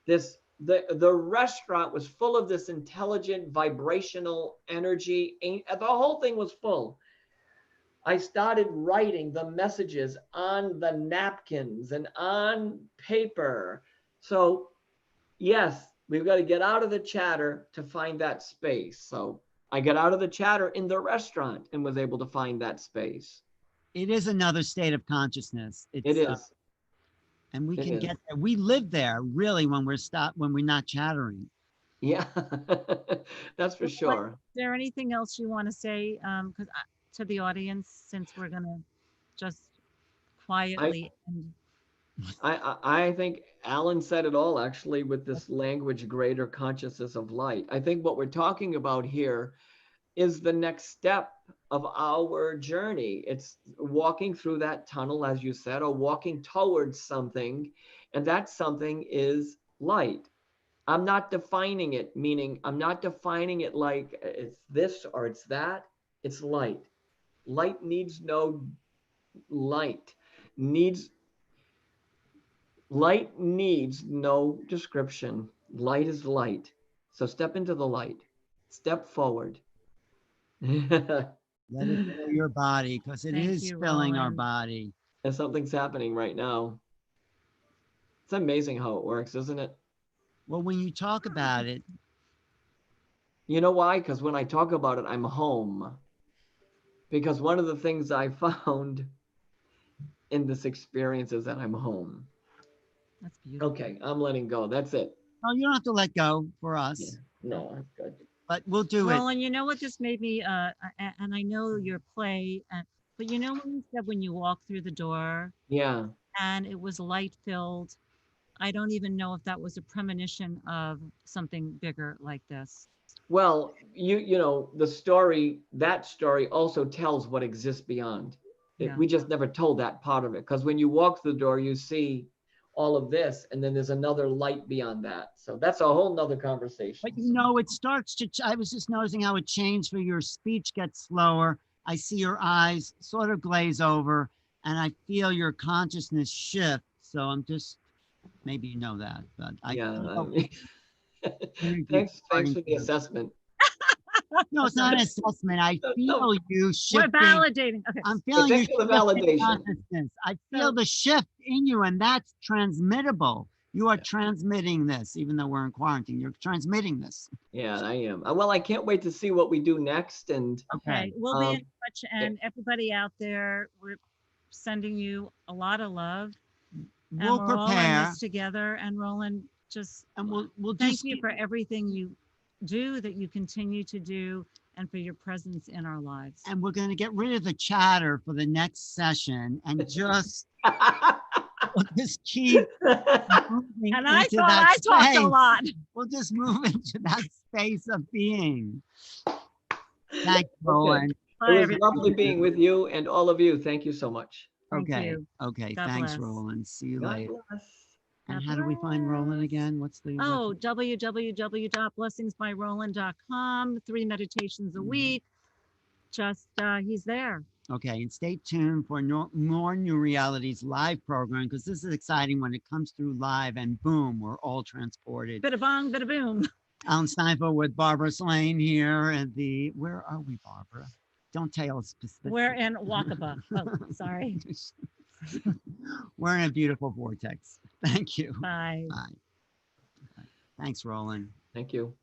the restaurant was full of this intelligent vibrational energy. The whole thing was full. I started writing the messages on the napkins and on paper. So yes, we've got to get out of the chatter to find that space. So I got out of the chatter in the restaurant and was able to find that space. It is another state of consciousness. It It's is. and we It can is. get there. We live there really when we're not chattering. Yeah, that's for Like, sure. is there anything else you want to say? Because to the audience, since we're gonna just I, quietly end. I think Alan said it all actually with this language greater consciousness of light. I think what we're talking about here is the next step of our journey. It's walking through that tunnel, as you said, or walking towards something. And that something is light. I'm not defining it, meaning I'm not defining it like it's this or it's that. It's light. Light needs no light, needs light needs no description. Light is light. So step into the light. Step forward. And Let it fill your body because it Thank is you, filling our Roland. body. something's happening right now. It's amazing how it works, isn't it? Well, when you talk about it, You know why? Because when I talk about it, I'm home. Because one of the things I found in this experience is that I'm home. That's beautiful. Okay, I'm letting go. That's it. oh, you don't have to let go for Yeah. us, No, that's good. but we'll do it. Roland, you know what this made me, and I know your play, but you know when you said when you walk through the door Yeah. and it was light filled, I don't even know if that was a premonition of something bigger like this. Well, you know, the story, that story also tells what exists beyond. Yeah. We just never told that part of it. Because when you walk through the door, you see all of this, and then there's another light beyond that. So that's a whole nother conversation. But you know, it starts to, I was just noticing how it changed for your speech gets slower. I see your eyes sort of glaze over and I feel your consciousness shift. So I'm just, maybe you know that, but I Yeah. I feel mean, energy thanks starting for to, the assessment. no, it's not an assessment. I No, feel you We're shifting. validating. Okay. I'm but feeling you thanks for the shift in validation. consciousness. I feel So the shift in you, and that's transmittable. You are Yeah. transmitting this, even though we're in quarantine. You're transmitting this. Yeah, I am. Well, I can't wait to see what we do next. And Okay. okay, we'll be in um, touch, eh, and everybody out there, we're sending you a lot of love, and We'll we're all in prepare, this together. And Roland, just and we'll thank just you keep, for everything you do, that you continue to do, and for your presence in our lives. and we're going to get rid of the chatter for the next session, and just we'll just keep moving And I into thought that I talked a space. lot. We'll just move into that space of being. Thanks, Okay. Roland. It Bye, was everybody. lovely being with you and all of you. Thank you so much. Thank Okay. you. Okay. God Thanks, bless. Roland. See you God later. bless. And God how do we find Roland bless. again? What's the Oh, www.blessingsbyroland.com. 3 meditations a week. Just he's there. Okay, and stay tuned for more New Realities live program because this is exciting when it comes through live and boom, we're all transported. Bida bong, bida boom. Alan Steinfeld with Barbara Slane here at the, where are we, Barbara? Don't tell us specific. We're in Wakaba. Oh, sorry. We're in a beautiful vortex. Thank you. Bye. Bye. Thanks, Roland. Thank you.